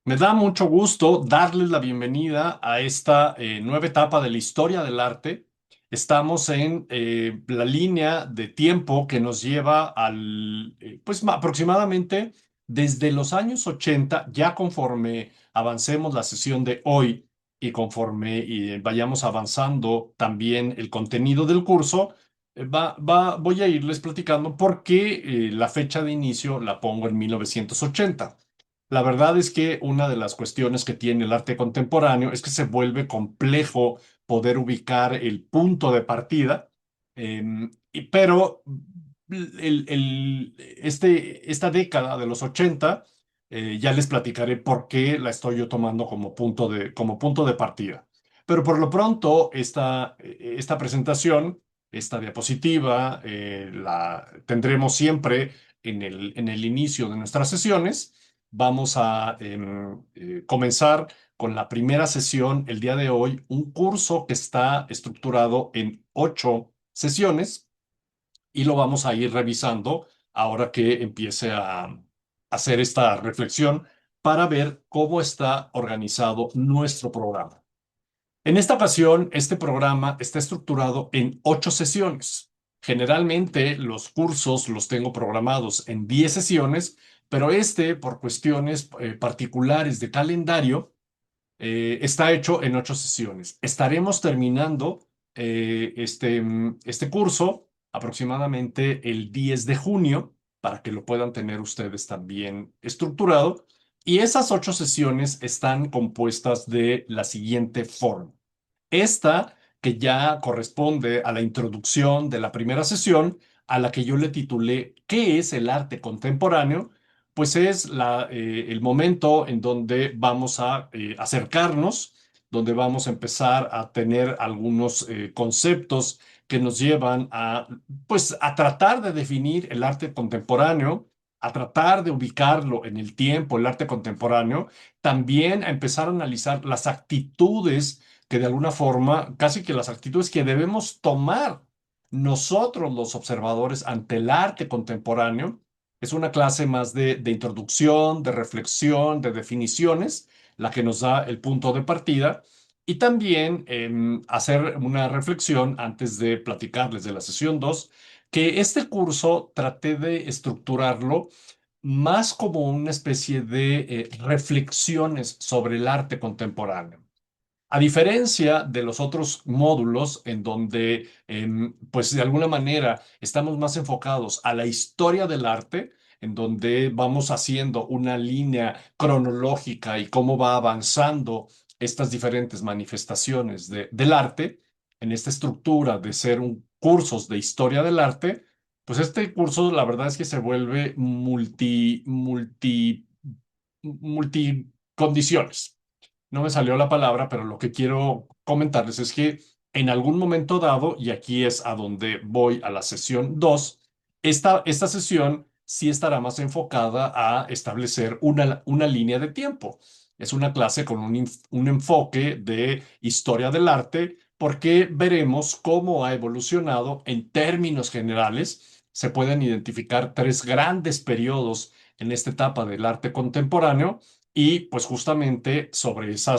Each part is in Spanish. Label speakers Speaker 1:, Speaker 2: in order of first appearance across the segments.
Speaker 1: Me da mucho gusto darles la bienvenida a esta nueva etapa de la historia del arte. Estamos en la línea de tiempo que nos lleva aproximadamente desde los años 80, ya conforme avancemos la sesión de hoy y conforme vayamos avanzando también el contenido del curso, voy a irles platicando por qué la fecha de inicio la pongo en 1980. La verdad es que una de las cuestiones que tiene el arte contemporáneo es que se vuelve complejo poder ubicar el punto de partida, pero esta década de los 80, ya les platicaré por qué la estoy yo tomando como punto de partida. Pero por lo pronto, esta presentación, esta diapositiva, la tendremos siempre en el inicio de nuestras sesiones. Vamos a comenzar con la primera sesión el día de hoy, un curso que está estructurado en 8 sesiones y lo vamos a ir revisando ahora que empiece a hacer esta reflexión para ver cómo está organizado nuestro programa. En esta ocasión, este programa está estructurado en 8 sesiones. Generalmente los cursos los tengo programados en 10 sesiones, pero por cuestiones particulares de calendario, está hecho en 8 sesiones. Estaremos terminando este curso aproximadamente el 10 de junio para que lo puedan tener ustedes también estructurado. Y esas 8 sesiones están compuestas de la siguiente forma. Esta, que ya corresponde a la introducción de la primera sesión, a la que yo le titulé ¿Qué es el arte contemporáneo? Pues es el momento en donde vamos a acercarnos, donde vamos a empezar a tener algunos conceptos que nos llevan pues, a tratar de definir el arte contemporáneo, a tratar de ubicarlo en el tiempo, el arte contemporáneo, también a empezar a analizar las actitudes que de alguna forma, casi que las actitudes que debemos tomar nosotros los observadores ante el arte contemporáneo. Es una clase más de introducción, de reflexión, de definiciones, la que nos da el punto de partida. Y también hacer una reflexión antes de platicarles de la sesión 2, que este curso traté de estructurarlo más como una especie de reflexiones sobre el arte contemporáneo. A diferencia de los otros módulos en donde, pues de alguna manera, estamos más enfocados a la historia del arte, en donde vamos haciendo una línea cronológica y cómo va avanzando estas diferentes manifestaciones del arte, en esta estructura de ser un cursos de historia del arte, pues este curso, la verdad es que se vuelve multicondiciones. No me salió la palabra, pero lo que quiero comentarles es que en algún momento dado, y aquí es a donde voy a la sesión 2, esta sesión sí estará más enfocada a establecer una línea de tiempo. Es una clase con un enfoque de historia del arte, porque veremos cómo ha evolucionado en términos generales. Se pueden identificar 3 grandes periodos en esta etapa del arte contemporáneo y pues justamente sobre esa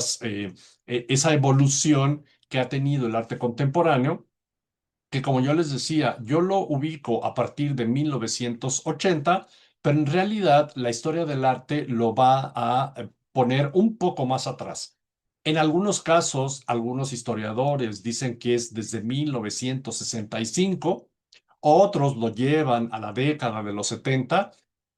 Speaker 1: evolución que ha tenido el arte contemporáneo, que como yo les decía, yo lo ubico a partir de 1980, pero en realidad la historia del arte lo va a poner un poco más atrás. En algunos casos, algunos historiadores dicen que es desde 1965, otros lo llevan a la década de los 70.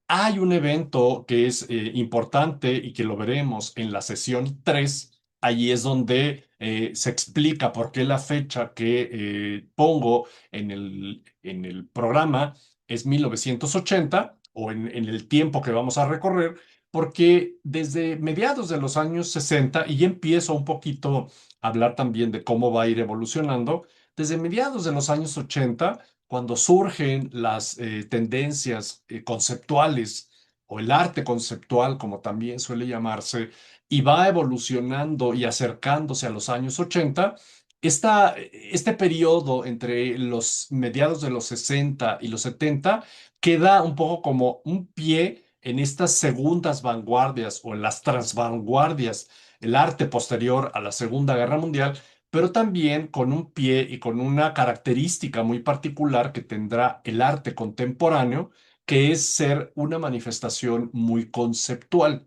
Speaker 1: Hay un evento que es importante y que lo veremos en la sesión 3. Allí es donde se explica por qué la fecha que pongo en el programa es 1980 o en el tiempo que vamos a recorrer, porque desde mediados de los años 60, y ya empiezo un poquito a hablar también de cómo va a ir evolucionando, desde mediados de los años 80, cuando surgen las tendencias conceptuales o el arte conceptual, como también suele llamarse, y va evolucionando y acercándose a los años 80, este periodo entre los mediados de los 60 y los 70 queda un poco como un pie en estas segundas vanguardias o en las transvanguardias, el arte posterior a la Segunda Guerra Mundial, pero también con un pie y con una característica muy particular que tendrá el arte contemporáneo, que es ser una manifestación muy conceptual.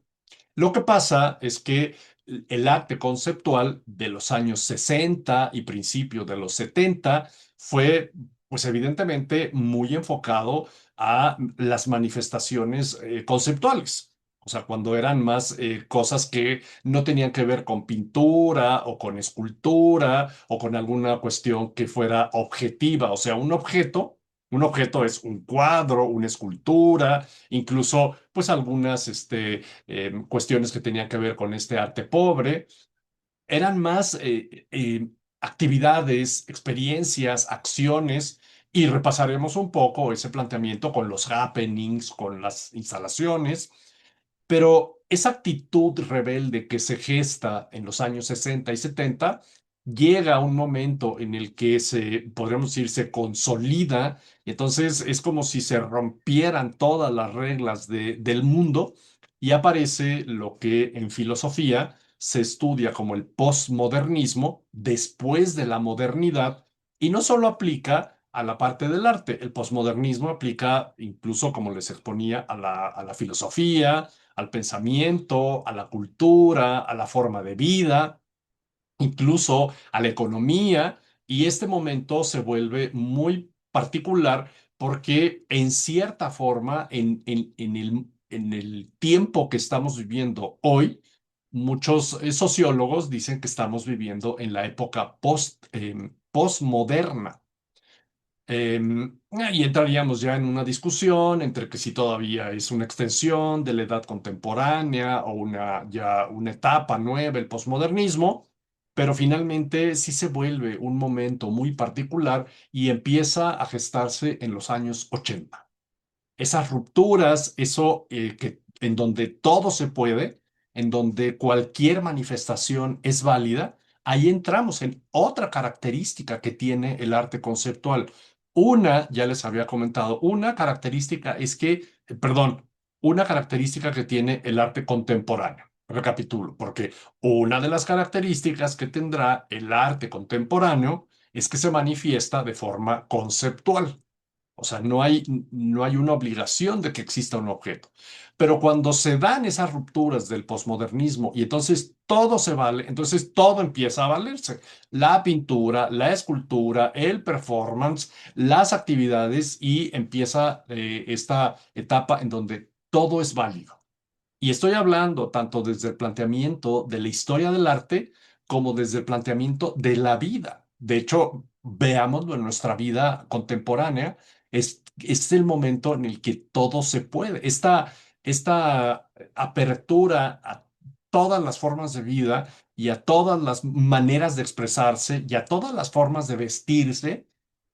Speaker 1: Lo que pasa es que el arte conceptual de los años 60 y principios de los 70 fue, pues evidentemente, muy enfocado a las manifestaciones conceptuales. O sea, cuando eran más cosas que no tenían que ver con pintura o con escultura o con alguna cuestión que fuera objetiva. O sea, un objeto es un cuadro, una escultura, incluso pues algunas cuestiones que tenían que ver con este arte pobre, eran más actividades, experiencias, acciones, y repasaremos un poco ese planteamiento con los happenings, con las instalaciones, pero esa actitud rebelde que se gesta en los años 60 y 70 llega a un momento en el que podríamos decir, se consolida, y entonces es como si se rompieran todas las reglas del mundo y aparece lo que en filosofía se estudia como el postmodernismo después de la modernidad, y no solo aplica a la parte del arte, el postmodernismo aplica incluso, como les exponía, a la filosofía, al pensamiento, a la cultura, a la forma de vida, incluso a la economía, y este momento se vuelve muy particular porque en cierta forma, en el tiempo que estamos viviendo hoy, muchos sociólogos dicen que estamos viviendo en la época postmoderna. Y entraríamos ya en una discusión entre que si todavía es una extensión de la edad contemporánea o ya una etapa nueva, el posmodernismo, pero finalmente sí se vuelve un momento muy particular y empieza a gestarse en los años 80. Esas rupturas, eso en donde todo se puede, en donde cualquier manifestación es válida, ahí entramos en otra característica que tiene el arte conceptual. Una, ya les había comentado, una característica es que, perdón, una característica que tiene el arte contemporáneo. Recapitulo, porque una de las características que tendrá el arte contemporáneo es que se manifiesta de forma conceptual. O sea, no hay una obligación de que exista un objeto. Pero cuando se dan esas rupturas del posmodernismo y entonces todo se vale, entonces todo empieza a valerse. La pintura, la escultura, el performance, las actividades, y empieza esta etapa en donde todo es válido. Y estoy hablando tanto desde el planteamiento de la historia del arte como desde el planteamiento de la vida. De hecho, veámoslo en nuestra vida contemporánea, es el momento en el que todo se puede. Esta apertura a todas las formas de vida y a todas las maneras de expresarse y a todas las formas de vestirse,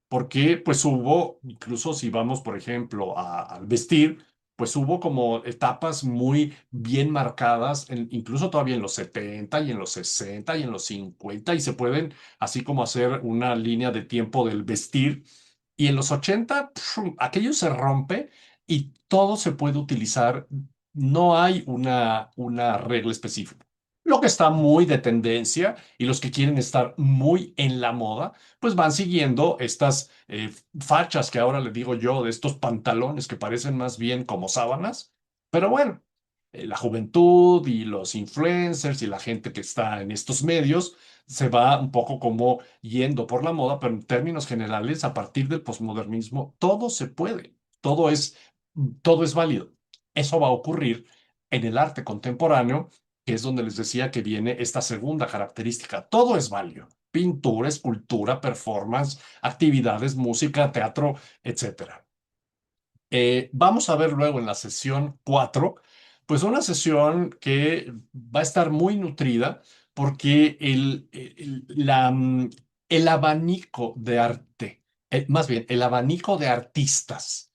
Speaker 1: porque pues hubo, incluso si vamos, por ejemplo, al vestir, pues hubo como etapas muy bien marcadas, incluso todavía en los 70 y en los 60 y en los 50, y se pueden así como hacer una línea de tiempo del vestir. Y en los 80 aquello se rompe y todo se puede utilizar. No hay una regla específica. Lo que está muy de tendencia y los que quieren estar muy en la moda, pues van siguiendo estas fachas que ahora le digo yo, de estos pantalones que parecen más bien como sábanas. Pero bueno, la juventud y los influencers y la gente que está en estos medios se va un poco como yendo por la moda, pero en términos generales, a partir del posmodernismo, todo se puede, todo es válido. Eso va a ocurrir en el arte contemporáneo, que es donde les decía que viene esta segunda característica. Todo es válido. Pintura, escultura, performance, actividades, música, teatro, etcétera. Vamos a ver luego en la sesión 4, pues una sesión que va a estar muy nutrida porque el abanico de arte, más bien el abanico de artistas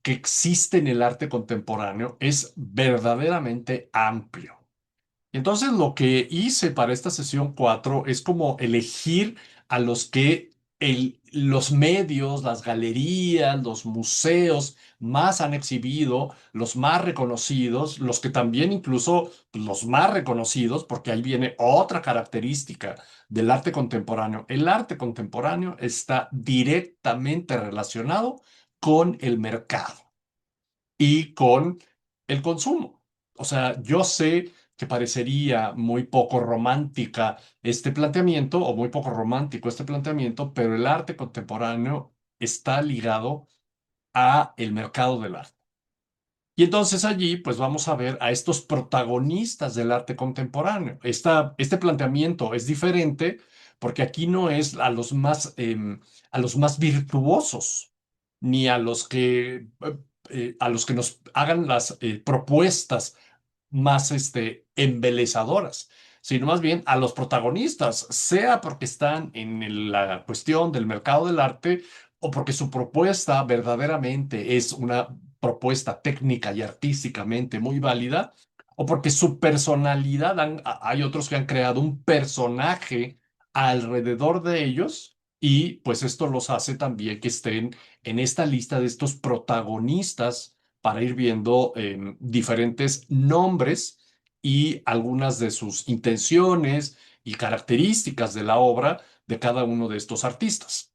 Speaker 1: que existe en el arte contemporáneo es verdaderamente amplio. Y entonces lo que hice para esta sesión 4 es como elegir a los que los medios, las galerías, los museos más han exhibido, los más reconocidos, los que también incluso pues, los más reconocidos, porque ahí viene otra característica del arte contemporáneo. El arte contemporáneo está directamente relacionado con el mercado y con el consumo. O sea, yo sé que parecería muy poco romántica este planteamiento o muy poco romántico este planteamiento, pero el arte contemporáneo está ligado a el mercado del arte. Y entonces allí, pues vamos a ver a estos protagonistas del arte contemporáneo. Este planteamiento es diferente porque aquí no es a los más virtuosos, ni a los que nos hagan las propuestas más embelezadoras, sino más bien a los protagonistas, sea porque están en la cuestión del mercado del arte o porque su propuesta verdaderamente es una propuesta técnica y artísticamente muy válida, o porque su personalidad, hay otros que han creado un personaje alrededor de ellos y pues esto los hace también que estén en esta lista de estos protagonistas para ir viendo diferentes nombres y algunas de sus intenciones y características de la obra de cada uno de estos artistas.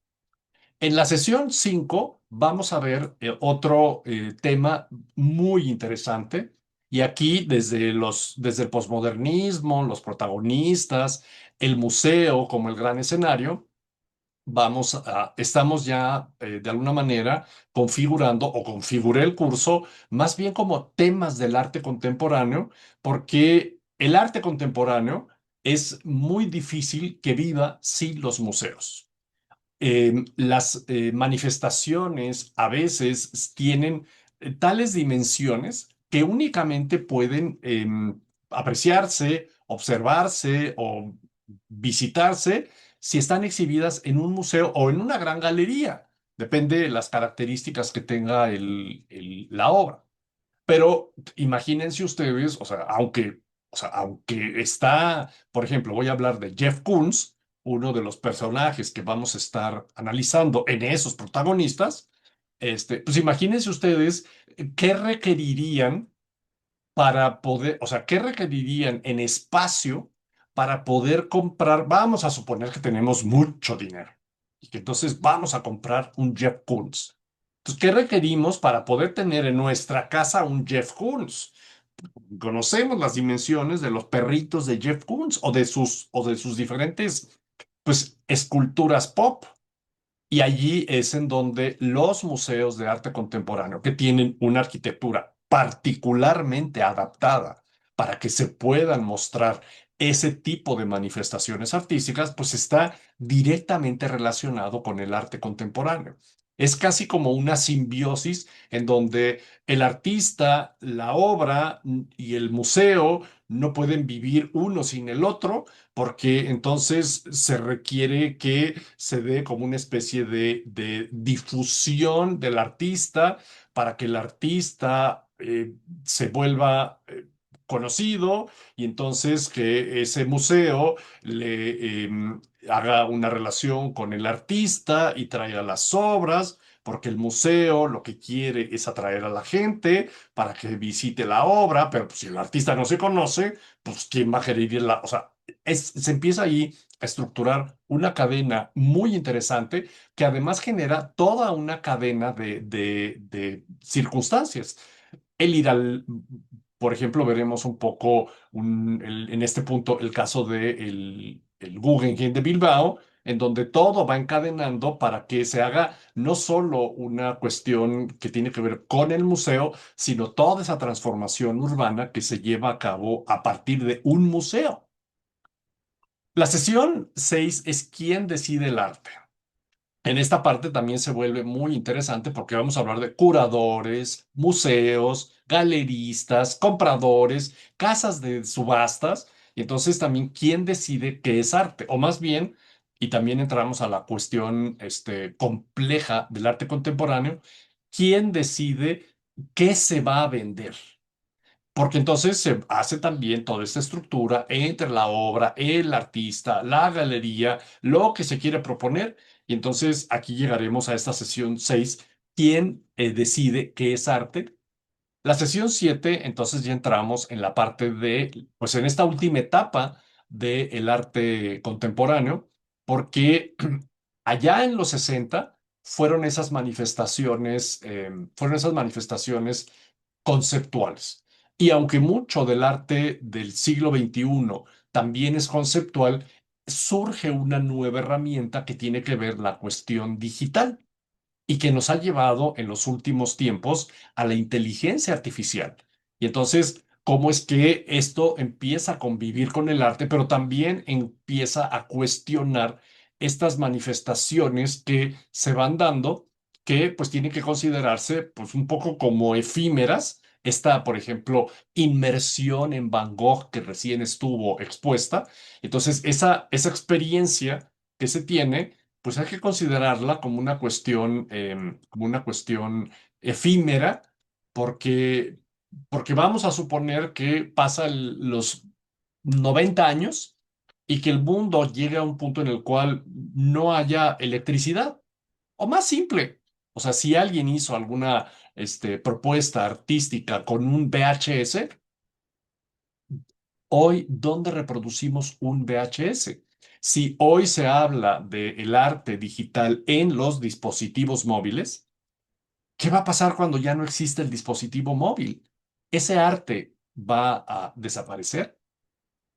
Speaker 1: En la sesión 5 vamos a ver otro tema muy interesante y aquí desde el posmodernismo, los protagonistas, el museo como el gran escenario, estamos ya de alguna manera configurando o configuré el curso más bien como temas del arte contemporáneo, porque el arte contemporáneo es muy difícil que viva sin los museos. Las manifestaciones a veces tienen tales dimensiones que únicamente pueden apreciarse, observarse o visitarse si están exhibidas en un museo o en una gran galería. Depende de las características que tenga la obra. Pero imagínense ustedes, o sea, aunque está, por ejemplo, voy a hablar de Jeff Koons, uno de los personajes que vamos a estar analizando en esos protagonistas, pues imagínense ustedes qué requerirían para poder, o sea, qué requerirían en espacio para poder comprar, vamos a suponer que tenemos mucho dinero y que entonces vamos a comprar un Jeff Koons. Entonces, ¿qué requerimos para poder tener en nuestra casa un Jeff Koons? Conocemos las dimensiones de los perritos de Jeff Koons o de sus diferentes, pues, esculturas pop. Y allí es en donde los museos de arte contemporáneo, que tienen una arquitectura particularmente adaptada para que se puedan mostrar ese tipo de manifestaciones artísticas, pues está directamente relacionado con el arte contemporáneo. Es casi como una simbiosis en donde el artista, la obra y el museo no pueden vivir uno sin el otro, porque entonces se requiere que se dé como una especie de difusión del artista para que el artista se vuelva conocido y entonces que ese museo le haga una relación con el artista y traiga las obras. Porque el museo lo que quiere es atraer a la gente para que visite la obra, pero pues, si el artista no se conoce, pues ¿quién va a querer ir O sea, se empieza ahí a estructurar una cadena muy interesante que además genera toda una cadena de circunstancias. El ir al, por ejemplo, veremos un poco en este punto el caso de el Guggenheim de Bilbao, en donde todo va encadenando para que se haga no solo una cuestión que tiene que ver con el museo, sino toda esa transformación urbana que se lleva a cabo a partir de un museo. La sesión 6 es quién decide el arte. En esta parte también se vuelve muy interesante porque vamos a hablar de curadores, museos, galeristas, compradores, casas de subastas, y entonces también quién decide qué es arte, o más bien, y también entramos a la cuestión compleja del arte contemporáneo, quién decide qué se va a vender. Porque entonces se hace también toda esta estructura entre la obra, el artista, la galería, lo que se quiere proponer. Y entonces aquí llegaremos a esta sesión 6. ¿Quién decide qué es arte? La sesión 7, entonces ya entramos en la parte de, pues en esta última etapa del arte contemporáneo, porque allá en los 60 fueron esas manifestaciones conceptuales. Y aunque mucho del arte del siglo XXI también es conceptual, surge una nueva herramienta que tiene que ver la cuestión digital y que nos ha llevado en los últimos tiempos a la inteligencia artificial. Y entonces, ¿cómo es que esto empieza a convivir con el arte, pero también empieza a cuestionar estas manifestaciones que se van dando, que pues tienen que considerarse pues un poco como efímeras? Esta, por ejemplo, inmersión en Van Gogh que recién estuvo expuesta. Entonces, esa experiencia que se tiene pues hay que considerarla como una cuestión efímera, porque, porque vamos a suponer que pasan los 90 años y que el mundo llegue a un punto en el cual no haya electricidad. O más simple, o sea, si alguien hizo alguna propuesta artística con un VHS, hoy, ¿dónde reproducimos un VHS? Si hoy se habla del arte digital en los dispositivos móviles, ¿qué va a pasar cuando ya no existe el dispositivo móvil? ¿Ese arte va a desaparecer?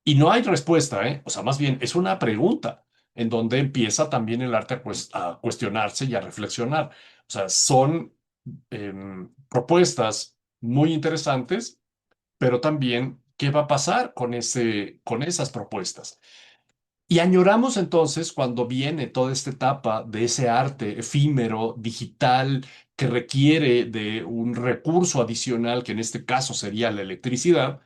Speaker 1: Y no hay respuesta, ¿eh? O sea, más bien es una pregunta en donde empieza también el arte a cuestionarse y a reflexionar. O sea, son propuestas muy interesantes, pero también qué va a pasar con esas propuestas. Y añoramos entonces cuando viene toda esta etapa de ese arte efímero, digital, que requiere de un recurso adicional, que en este caso sería la electricidad,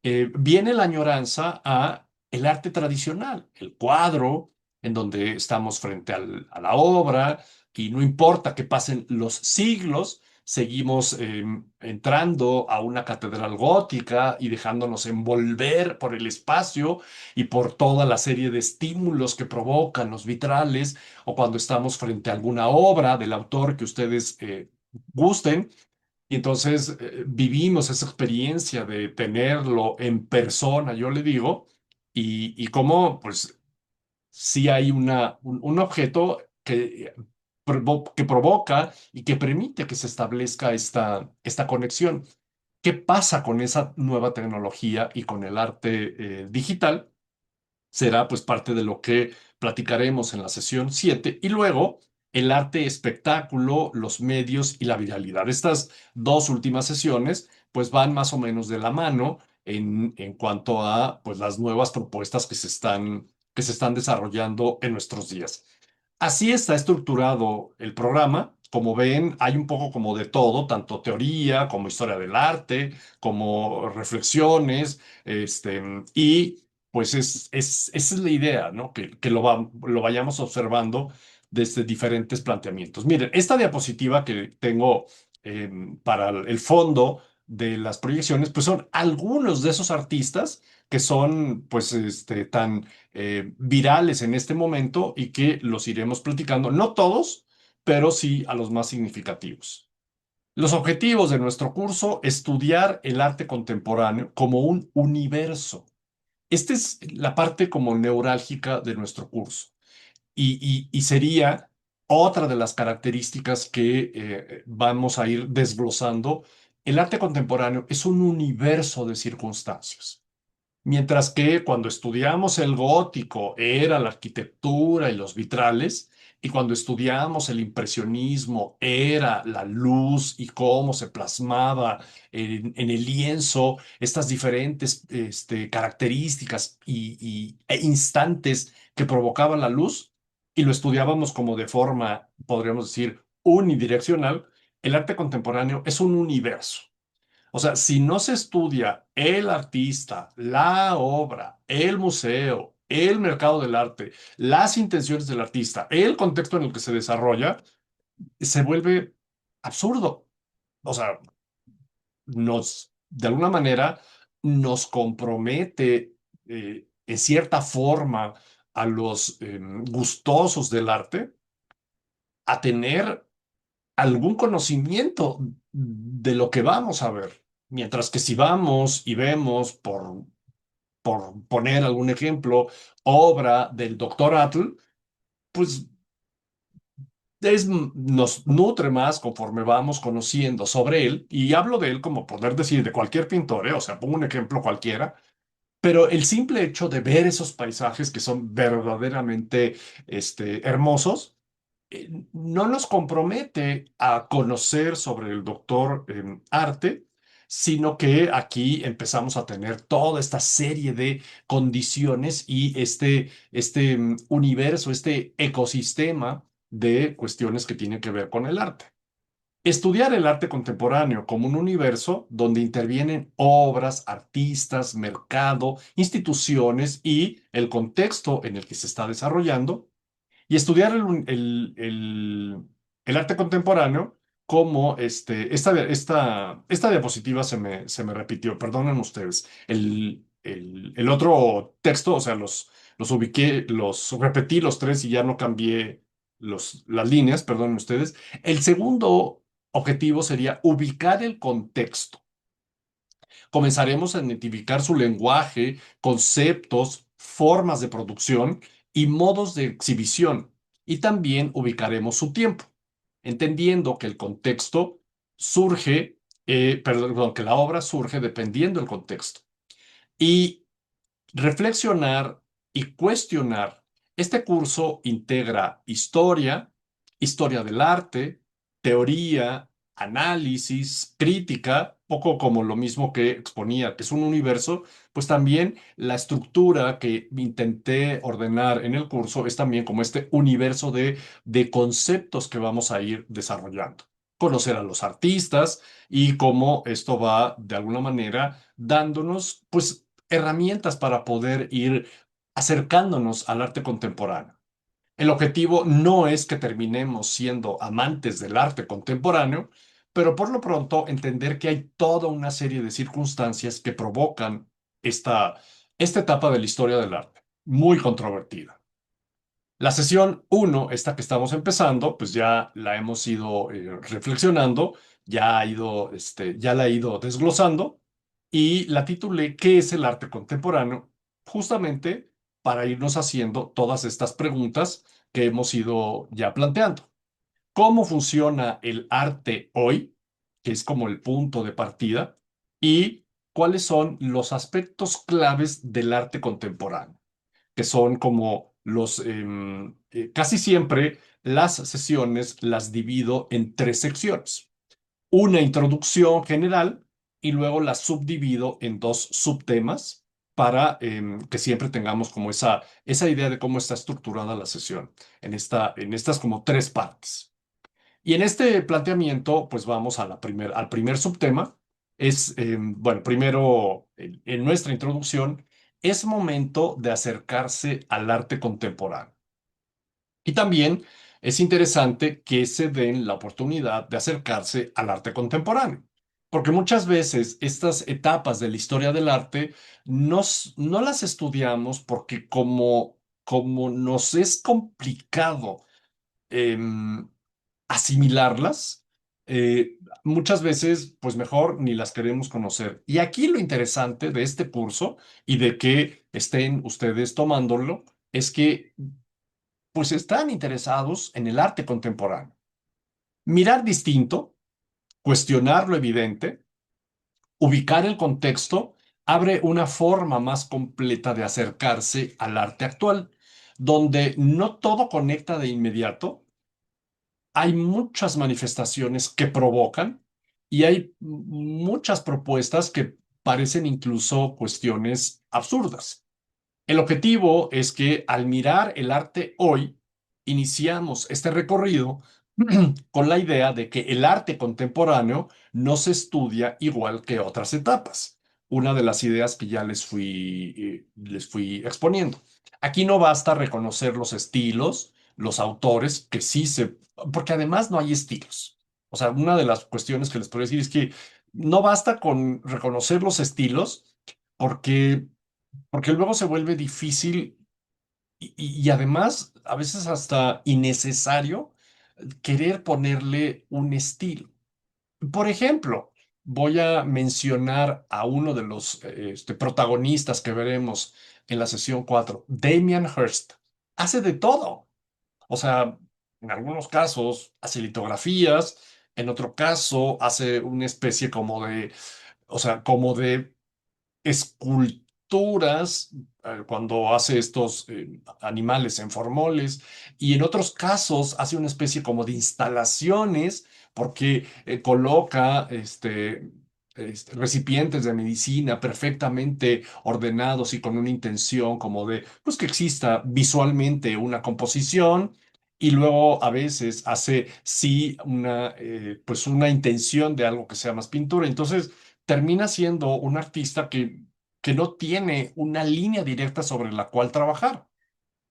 Speaker 1: viene la añoranza a el arte tradicional, el cuadro, en donde estamos frente a la obra, y no importa que pasen los siglos, seguimos entrando a una catedral gótica y dejándonos envolver por el espacio y por toda la serie de estímulos que provocan los vitrales, o cuando estamos frente a alguna obra del autor que ustedes gusten. Y entonces vivimos esa experiencia de tenerlo en persona, yo le digo, y cómo, pues, sí hay un objeto que provoca y que permite que se establezca esta conexión. ¿Qué pasa con esa nueva tecnología y con el arte digital? Será pues parte de lo que platicaremos en la sesión 7 y luego el arte espectáculo, los medios y la viralidad. Estas dos últimas sesiones pues van más o menos de la mano en cuanto a pues las nuevas propuestas que se están desarrollando en nuestros días. Así está estructurado el programa. Como ven, hay un poco como de todo, tanto teoría como historia del arte, como reflexiones, y pues esa es la idea, ¿no? Que lo vayamos observando desde diferentes planteamientos. Miren, esta diapositiva que tengo para el fondo de las proyecciones, pues son algunos de esos artistas que son, pues, tan virales en este momento y que los iremos platicando, no todos, pero sí a los más significativos. Los objetivos de nuestro curso: estudiar el arte contemporáneo como un universo. Esta es la parte como neurálgica de nuestro curso y sería otra de las características que vamos a ir desglosando. El arte contemporáneo es un universo de circunstancias. Mientras que cuando estudiamos el gótico era la arquitectura y los vitrales, y cuando estudiamos el impresionismo era la luz y cómo se plasmaba en el lienzo estas diferentes características e instantes que provocaban la luz, y lo estudiábamos como de forma, podríamos decir, unidireccional. El arte contemporáneo es un universo. O sea, si no se estudia el artista, la obra, el museo, el mercado del arte, las intenciones del artista, el contexto en el que se desarrolla, se vuelve absurdo. O sea, de alguna manera, nos compromete en cierta forma a los gustosos del arte, a tener algún conocimiento de lo que vamos a ver. Mientras que si vamos y vemos, por poner algún ejemplo, obra del doctor Atle, pues nos nutre más conforme vamos conociendo sobre él. Y hablo de él como poder decir de cualquier pintor, ¿eh? O sea, pongo un ejemplo cualquiera. Pero el simple hecho de ver esos paisajes que son verdaderamente hermosos, no nos compromete a conocer sobre el doctor arte, sino que aquí empezamos a tener toda esta serie de condiciones y universo, este ecosistema de cuestiones que tienen que ver con el arte. Estudiar el arte contemporáneo como un universo donde intervienen obras, artistas, mercado, instituciones y el contexto en el que se está desarrollando, y estudiar el arte contemporáneo como esta diapositiva se me repitió, perdonen ustedes. El otro texto, o sea, los ubiqué, los repetí los tres y ya no cambié las líneas, perdonen ustedes. El segundo objetivo sería ubicar el contexto. Comenzaremos a identificar su lenguaje, conceptos, formas de producción y modos de exhibición. Y también ubicaremos su tiempo, entendiendo que el contexto surge, perdón, que la obra surge dependiendo del contexto. Y reflexionar y cuestionar. Este curso integra historia, historia del arte, teoría, análisis, crítica, poco como lo mismo que exponía, que es un universo, pues también la estructura que intenté ordenar en el curso es también como este universo de conceptos que vamos a ir desarrollando. Conocer a los artistas y cómo esto va de alguna manera dándonos, pues, herramientas para poder ir acercándonos al arte contemporáneo. El objetivo no es que terminemos siendo amantes del arte contemporáneo, pero por lo pronto entender que hay toda una serie de circunstancias que provocan esta etapa de la historia del arte, muy controvertida. La sesión uno, esta que estamos empezando, pues ya la hemos ido reflexionando, ya la he ido desglosando y la titulé ¿Qué es el arte contemporáneo? Justamente para irnos haciendo todas estas preguntas que hemos ido ya planteando. ¿Cómo funciona el arte hoy? Que es como el punto de partida. ¿Y cuáles son los aspectos claves del arte contemporáneo? Que son como casi siempre las sesiones las divido en tres secciones. Una introducción general y luego las subdivido en dos subtemas para que siempre tengamos como esa idea de cómo está estructurada la sesión en estas como tres partes. Y en este planteamiento, pues vamos al primer subtema. Bueno, primero, en nuestra introducción, es momento de acercarse al arte contemporáneo. Y también es interesante que se den la oportunidad de acercarse al arte contemporáneo, porque muchas veces estas etapas de la historia del arte no las estudiamos porque como nos es complicado em, asimilarlas, muchas veces, pues mejor ni las queremos conocer. Y aquí lo interesante de este curso y de que estén ustedes tomándolo es que, pues están interesados en el arte contemporáneo. Mirar distinto, cuestionar lo evidente, ubicar el contexto, abre una forma más completa de acercarse al arte actual, donde no todo conecta de inmediato. Hay muchas manifestaciones que provocan y hay muchas propuestas que parecen incluso cuestiones absurdas. El objetivo es que al mirar el arte hoy, iniciamos este recorrido con la idea de que el arte contemporáneo no se estudia igual que otras etapas. Una de las ideas que ya les fui exponiendo. Aquí no basta reconocer los estilos, los autores, porque además no hay estilos. O sea, una de las cuestiones que les podría decir es que no basta con reconocer los estilos porque luego se vuelve difícil y además a veces hasta innecesario querer ponerle un estilo. Por ejemplo, voy a mencionar a uno de los protagonistas que veremos en la sesión 4, Damien Hirst. Hace de todo. O sea, en algunos casos hace litografías, en otro caso hace una especie como de, o sea, como de esculturas cuando hace estos animales en formoles y en otros casos hace una especie como de instalaciones porque coloca recipientes de medicina perfectamente ordenados y con una intención como de pues que exista visualmente una composición. Y luego a veces hace sí pues una intención de algo que sea más pintura. Entonces, termina siendo un artista que no tiene una línea directa sobre la cual trabajar.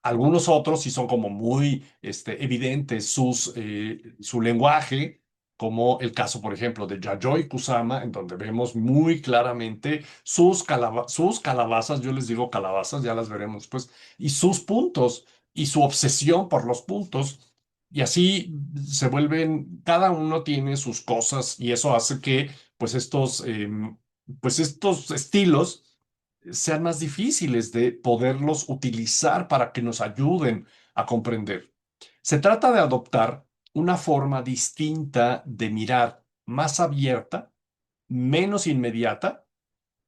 Speaker 1: Algunos otros sí son como muy evidentes su lenguaje, como el caso, por ejemplo, de Yayoi Kusama, en donde vemos muy claramente sus calabazas, yo les digo calabazas, ya las veremos pues, y sus puntos, y su obsesión por los puntos, y así se vuelven, cada uno tiene sus cosas, y eso hace que pues estos estilos sean más difíciles de poderlos utilizar para que nos ayuden a comprender. Se trata de adoptar una forma distinta de mirar, más abierta, menos inmediata,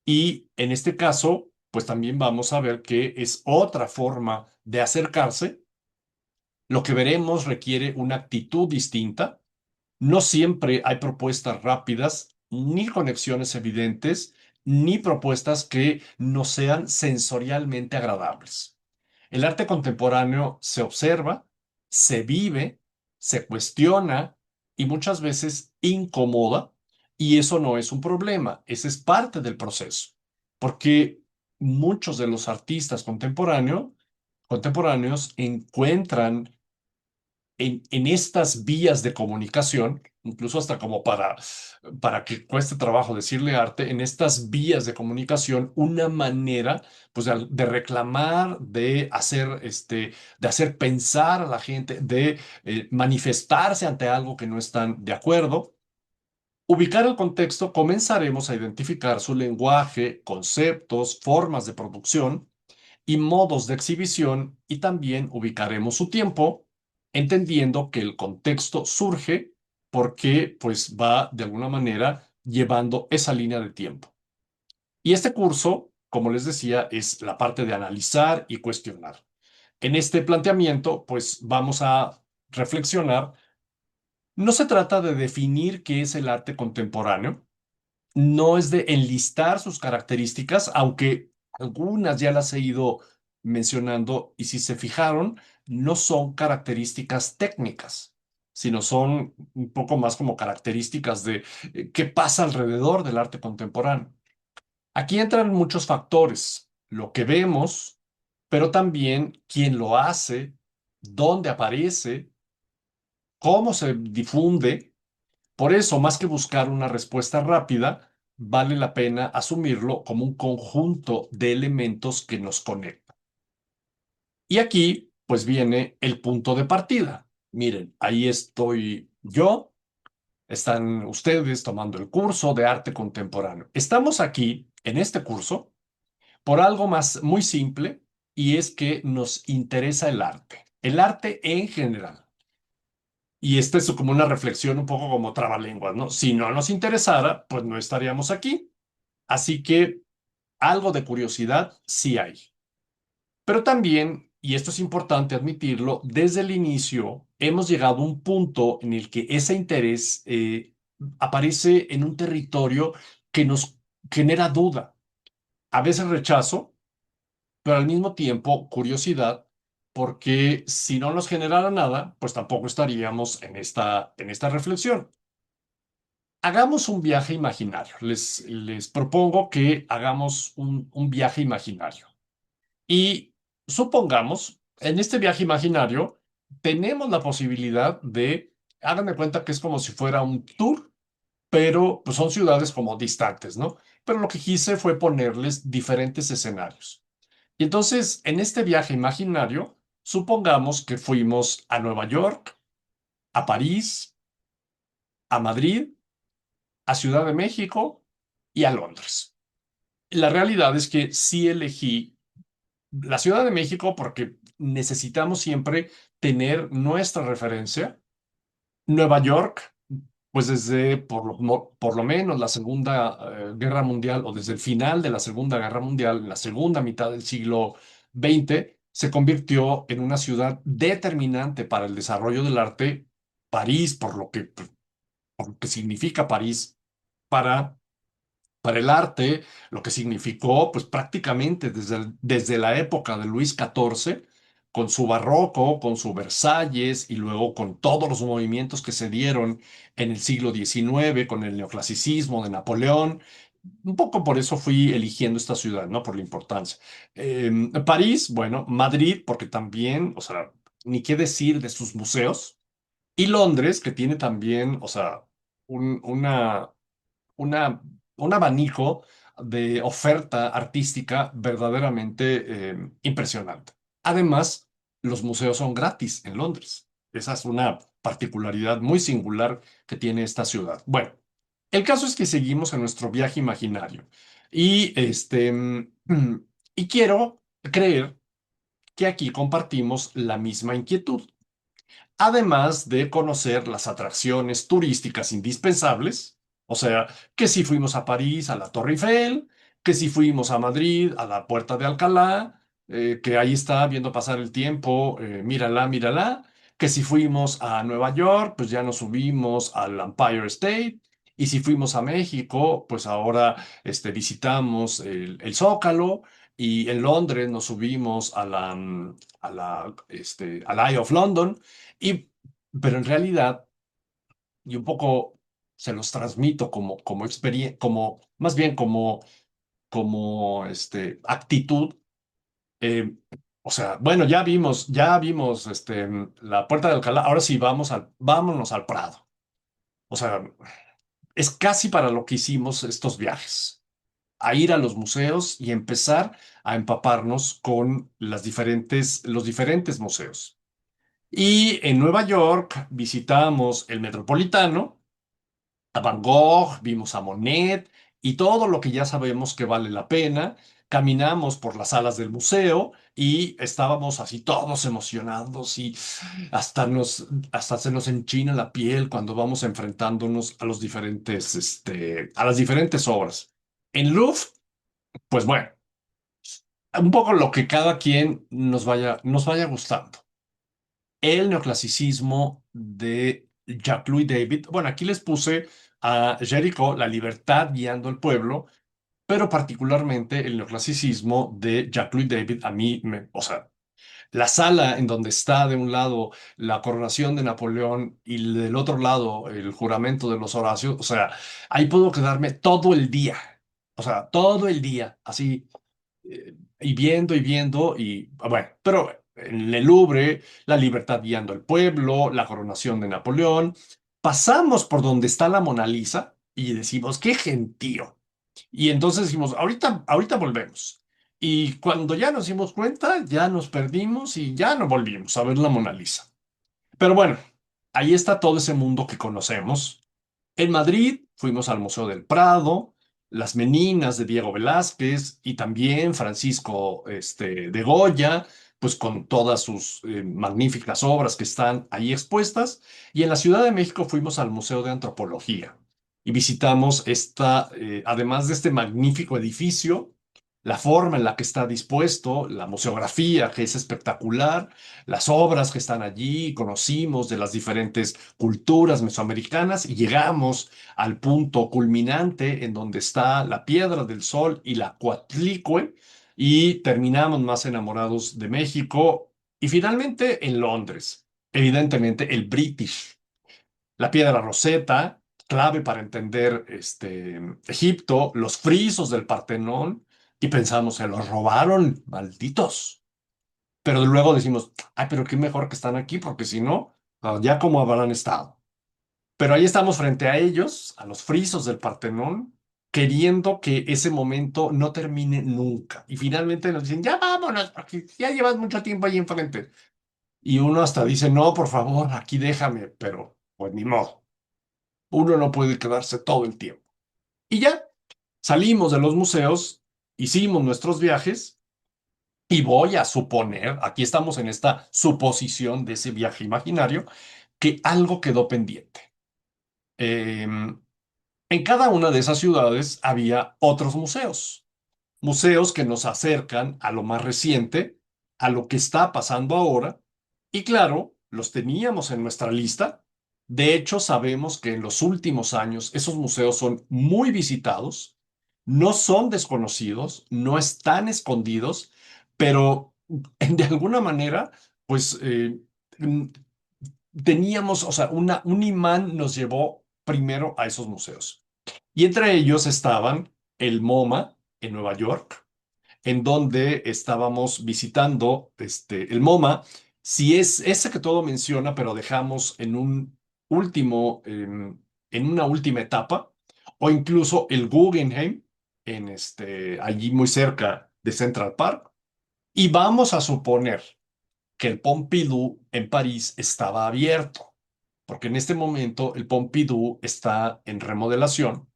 Speaker 1: y en este caso, pues también vamos a ver que es otra forma de acercarse. Lo que veremos requiere una actitud distinta. No siempre hay propuestas rápidas, ni conexiones evidentes, ni propuestas que no sean sensorialmente agradables. El arte contemporáneo se observa, se vive, se cuestiona y muchas veces incomoda, y eso no es un problema, ese es parte del proceso, porque muchos de los artistas contemporáneos encuentran en estas vías de comunicación, incluso hasta como para que cueste trabajo decirle arte, en estas vías de comunicación, una manera pues, de reclamar, de hacer pensar a la gente, de manifestarse ante algo que no están de acuerdo. Ubicar el contexto, comenzaremos a identificar su lenguaje, conceptos, formas de producción y modos de exhibición, y también ubicaremos su tiempo, entendiendo que el contexto surge porque pues va de alguna manera llevando esa línea de tiempo. Y este curso, como les decía, es la parte de analizar y cuestionar. En este planteamiento, pues vamos a reflexionar. No se trata de definir qué es el arte contemporáneo, no es de enlistar sus características, aunque algunas ya las he ido mencionando y si se fijaron, no son características técnicas, sino son un poco más como características de qué pasa alrededor del arte contemporáneo. Aquí entran muchos factores, lo que vemos, pero también quién lo hace, dónde aparece, cómo se difunde. Por eso, más que buscar una respuesta rápida, vale la pena asumirlo como un conjunto de elementos que nos conectan. Y aquí, pues viene el punto de partida. Miren, ahí estoy yo, están ustedes tomando el curso de arte contemporáneo. Estamos aquí, en este curso, por algo más muy simple, y es que nos interesa el arte en general. Y esta es como una reflexión un poco como trabalenguas, ¿no? Si no nos interesara, pues no estaríamos aquí. Así que algo de curiosidad sí hay. Pero también, y esto es importante admitirlo, desde el inicio hemos llegado a un punto en el que ese interés aparece en un territorio que nos genera duda, a veces rechazo, pero al mismo tiempo curiosidad, porque si no nos generara nada, pues tampoco estaríamos en esta reflexión. Hagamos un viaje imaginario. Les propongo que hagamos un viaje imaginario. Y supongamos, en este viaje imaginario, tenemos la posibilidad de, hagan de cuenta que es como si fuera un tour, pero pues son ciudades como distantes, ¿no? Pero lo que quise fue ponerles diferentes escenarios. Y entonces, en este viaje imaginario, supongamos que fuimos a Nueva York, a París, a Madrid, a Ciudad de México y a Londres. La realidad es que sí elegí la Ciudad de México porque necesitamos siempre tener nuestra referencia. Nueva York, pues desde por lo menos la Segunda Guerra Mundial o desde el final de la Segunda Guerra Mundial, en la segunda mitad del siglo XX, se convirtió en una ciudad determinante para el desarrollo del arte. París, por lo que significa París para el arte, lo que significó, pues prácticamente desde la época de Luis XIV, con su barroco, con su Versalles y luego con todos los movimientos que se dieron en el siglo XIX, con el neoclasicismo de Napoleón. Un poco por eso fui eligiendo esta ciudad, ¿no? Por la importancia. París, bueno, Madrid, porque también, o sea, ni qué decir de sus museos. Y Londres, que tiene también, o sea, un, una una, un abanico de oferta artística verdaderamente impresionante. Además, los museos son gratis en Londres. Esa es una particularidad muy singular que tiene esta ciudad. Bueno, el caso es que seguimos en nuestro viaje imaginario y, y quiero creer que aquí compartimos la misma inquietud, además de conocer las atracciones turísticas indispensables, o sea, que si fuimos a París a la Torre Eiffel, que si fuimos a Madrid a la Puerta de Alcalá, que ahí está viendo pasar el tiempo, mírala, mírala, que si fuimos a Nueva York, pues ya nos subimos al Empire State. Y si fuimos a México, pues ahora visitamos el Zócalo, y en Londres nos subimos al Eye of London. Y, pero en realidad, y un poco se los transmito como experiencia, más bien como actitud. eh, o sea, bueno, ya vimos la Puerta de Alcalá, ahora sí vámonos al Prado. O sea, es casi para lo que hicimos estos viajes, a ir a los museos y empezar a empaparnos con los diferentes museos. Y en Nueva York visitamos el Metropolitano, a Van Gogh, vimos a Monet y todo lo que ya sabemos que vale la pena. Caminamos por las salas del museo y estábamos así todos emocionados y hasta se nos enchina la piel cuando vamos enfrentándonos a a las diferentes obras. En Louvre, pues bueno, un poco lo que cada quien nos vaya gustando. El neoclasicismo de Jacques-Louis David. Bueno, aquí les puse a Jericho, la libertad guiando al pueblo, pero particularmente el neoclasicismo de Jacques-Louis David, a mí, o sea, la sala en donde está de un lado la coronación de Napoleón y del otro lado el juramento de los Horacios, o sea, ahí puedo quedarme todo el día, o sea, todo el día, así y viendo, y bueno, pero en el Louvre, la libertad guiando al pueblo, la coronación de Napoleón, pasamos por donde está la Mona Lisa y decimos, qué gentío. Y entonces decimos, ahorita volvemos. Y cuando ya nos dimos cuenta, ya nos perdimos y ya no volvimos a ver la Mona Lisa. Pero bueno, ahí está todo ese mundo que conocemos. En Madrid fuimos al Museo del Prado, las Meninas de Diego Velázquez y también Francisco de Goya, pues con todas sus magníficas obras que están ahí expuestas. Y en la Ciudad de México fuimos al Museo de Antropología y visitamos además de este magnífico edificio, la forma en la que está dispuesto, la museografía que es espectacular, las obras que están allí, conocimos de las diferentes culturas mesoamericanas y llegamos al punto culminante en donde está la Piedra del Sol y la Coatlicue y terminamos más enamorados de México y finalmente en Londres, evidentemente el British, la Piedra Rosetta, clave para entender Egipto, los frisos del Partenón y pensamos, se los robaron, malditos. Pero luego decimos, ay, pero qué mejor que están aquí, porque si no, ya como habrán estado. Pero ahí estamos frente a ellos, a los frisos del Partenón, queriendo que ese momento no termine nunca. Y finalmente nos dicen, ya vámonos, porque ya llevas mucho tiempo ahí enfrente. Y uno hasta dice, no, por favor, aquí déjame, pero pues ni modo. Uno no puede quedarse todo el tiempo. Y ya, salimos de los museos, hicimos nuestros viajes y voy a suponer, aquí estamos en esta suposición de ese viaje imaginario, que algo quedó pendiente. En cada una de esas ciudades había otros museos, museos que nos acercan a lo más reciente, a lo que está pasando ahora, y claro, los teníamos en nuestra lista. De hecho, sabemos que en los últimos años esos museos son muy visitados, no son desconocidos, no están escondidos, pero de alguna manera, pues mm, teníamos, o sea, un imán nos llevó primero a esos museos. Y entre ellos estaban el MoMA en Nueva York, en donde estábamos visitando el MoMA. Si es ese que todo menciona, pero dejamos en un último, en una última etapa, o incluso el Guggenheim, allí muy cerca de Central Park. Y vamos a suponer que el Pompidou en París estaba abierto, porque en este momento el Pompidou está en remodelación.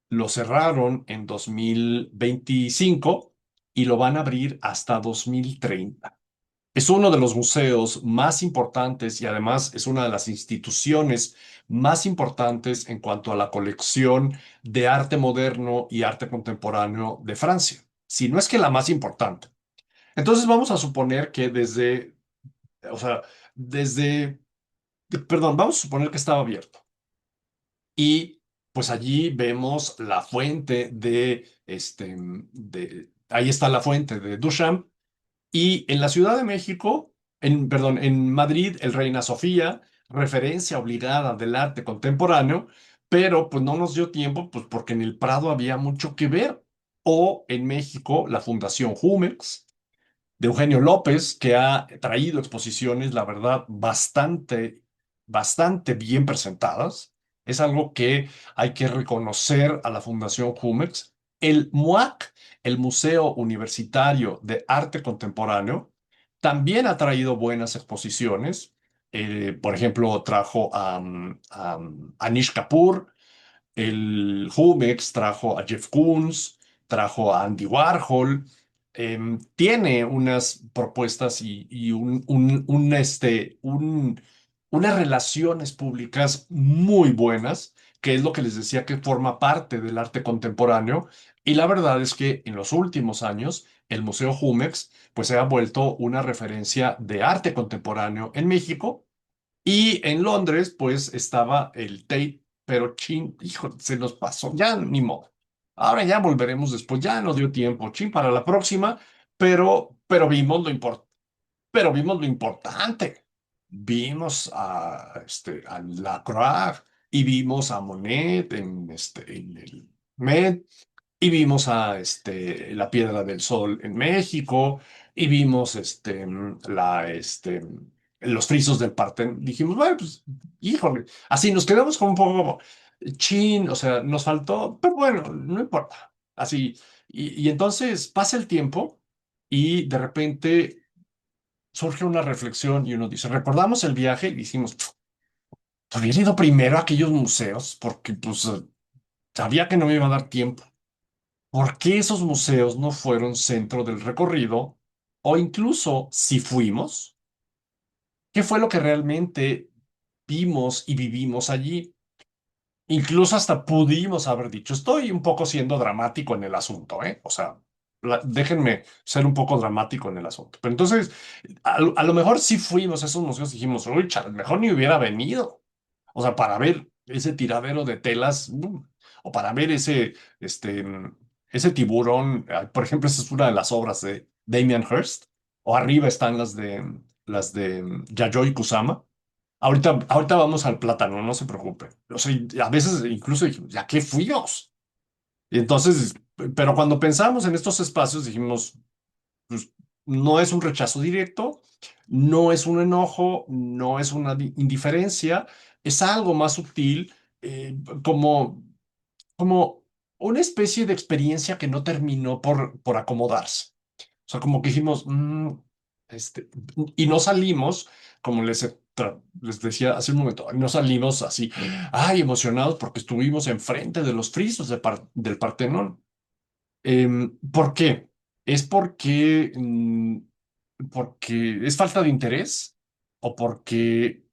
Speaker 1: Lo cerraron en 2025 y lo van a abrir hasta 2030. Es uno de los museos más importantes y además es una de las instituciones más importantes en cuanto a la colección de arte moderno y arte contemporáneo de Francia, si no es que la más importante. Entonces vamos a suponer que o sea, desde, perdón, vamos a suponer que estaba abierto. Y pues allí vemos la fuente ahí está la fuente de Duchamp. Y en la Ciudad de México, perdón, en Madrid, el Reina Sofía, referencia obligada del arte contemporáneo, pero pues no nos dio tiempo, pues porque en el Prado había mucho que ver. O en México, la Fundación Jumex de Eugenio López, que ha traído exposiciones, la verdad, bastante bien presentadas. Es algo que hay que reconocer a la Fundación Jumex. El MUAC, el Museo Universitario de Arte Contemporáneo, también ha traído buenas exposiciones. Por ejemplo, trajo a Anish Kapoor, el Jumex trajo a Jeff Koons, trajo a Andy Warhol. Tiene unas propuestas y unas relaciones públicas muy buenas, que es lo que les decía que forma parte del arte contemporáneo. Y la verdad es que en los últimos años, el Museo Jumex pues se ha vuelto una referencia de arte contemporáneo en México y en Londres, pues estaba el Tate, pero chin, hijo, se nos pasó, ya ni modo. Ahora ya volveremos después, ya no dio tiempo, chin, para la próxima, pero vimos lo importante. Vimos a Lacroix y vimos a Monet en el Met y vimos la Piedra del Sol en México, y vimos los frisos del Partenón. Dijimos, bueno, pues, híjole, así nos quedamos como un poco como chin, o sea, nos faltó, pero bueno, no importa. Así, y entonces pasa el tiempo y de repente surge una reflexión y uno dice, recordamos el viaje y dijimos, hubiera ido primero a aquellos museos porque pues sabía que no me iba a dar tiempo. ¿Por qué esos museos no fueron centro del recorrido? O incluso si fuimos, ¿qué fue lo que realmente vimos y vivimos allí? Incluso hasta pudimos haber dicho, estoy un poco siendo dramático en el asunto, ¿eh? O sea, déjenme ser un poco dramático en el asunto. Pero entonces, a lo mejor sí fuimos a esos museos y dijimos, uy, mejor ni hubiera venido. O sea, para ver ese tiradero de telas, o para ver ese tiburón. Por ejemplo, esa es una de las obras de Damien Hirst. O arriba están las de Yayoi Kusama. Ahorita vamos al plátano, no se preocupe. O sea, a veces incluso dijimos, ¿ya qué fuimos? Y entonces, pero cuando pensamos en estos espacios, dijimos, pues, no es un rechazo directo, no es un enojo, no es una indiferencia, es algo más sutil, como, como una especie de experiencia que no terminó por acomodarse. O sea, como que dijimos, Este, y no salimos, como les decía hace un momento, no salimos así, ay, emocionados porque estuvimos enfrente de los frisos del Partenón. ¿Por qué? ¿Es porque es falta de interés o porque